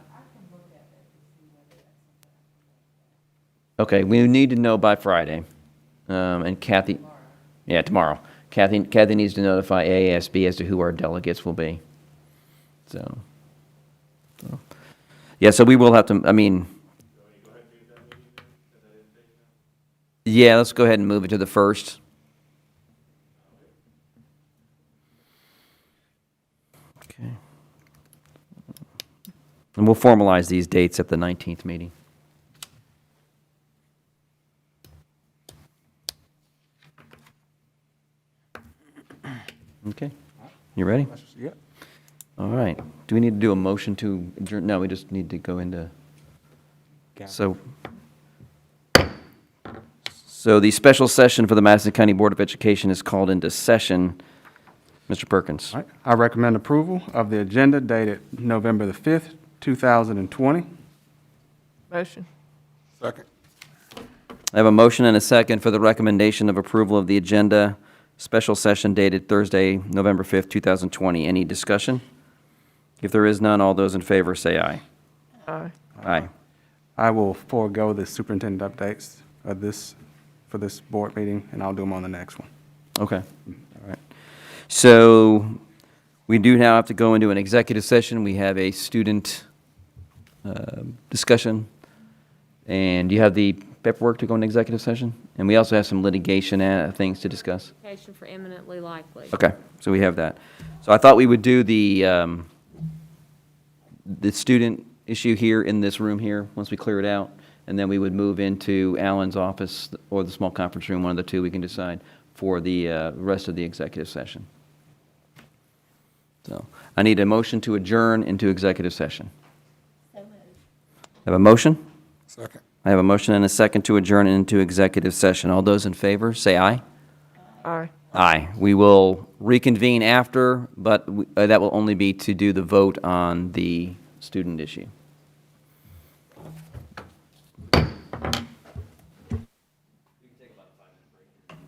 Okay, we need to know by Friday. And Kathy, yeah, tomorrow. Kathy needs to notify AASB as to who our delegates will be. So, yeah, so we will have to, yeah, let's go ahead and move it to the 1st. Okay. And we'll formalize these dates at the 19th meeting. Okay. You ready? Yep. All right. Do we need to do a motion to adjourn? No, we just need to go into, so the special session for the Madison County Board of Education is called into session. Mr. Perkins. All right. I recommend approval of the agenda dated November the 5th, 2020. Motion. Second. I have a motion and a second for the recommendation of approval of the agenda, special session dated Thursday, November 5th, 2020. Any discussion? If there is none, all those in favor say aye. Aye. Aye. I will forego the superintendent updates for this board meeting, and I'll do them on the next one. Okay. All right. So we do now have to go into an executive session. We have a student discussion, and you have the paperwork to go into executive session? And we also have some litigation things to discuss. Litigation for eminently likely. Okay, so we have that. So I thought we would do the student issue here in this room here, once we clear it out, and then we would move into Alan's office or the small conference room, one of the two we can decide, for the rest of the executive session. So I need a motion to adjourn into executive session. Have a motion? Second. I have a motion and a second to adjourn into executive session. All those in favor, say aye. Aye. Aye. We will reconvene after, but that will only be to do the vote on the student issue.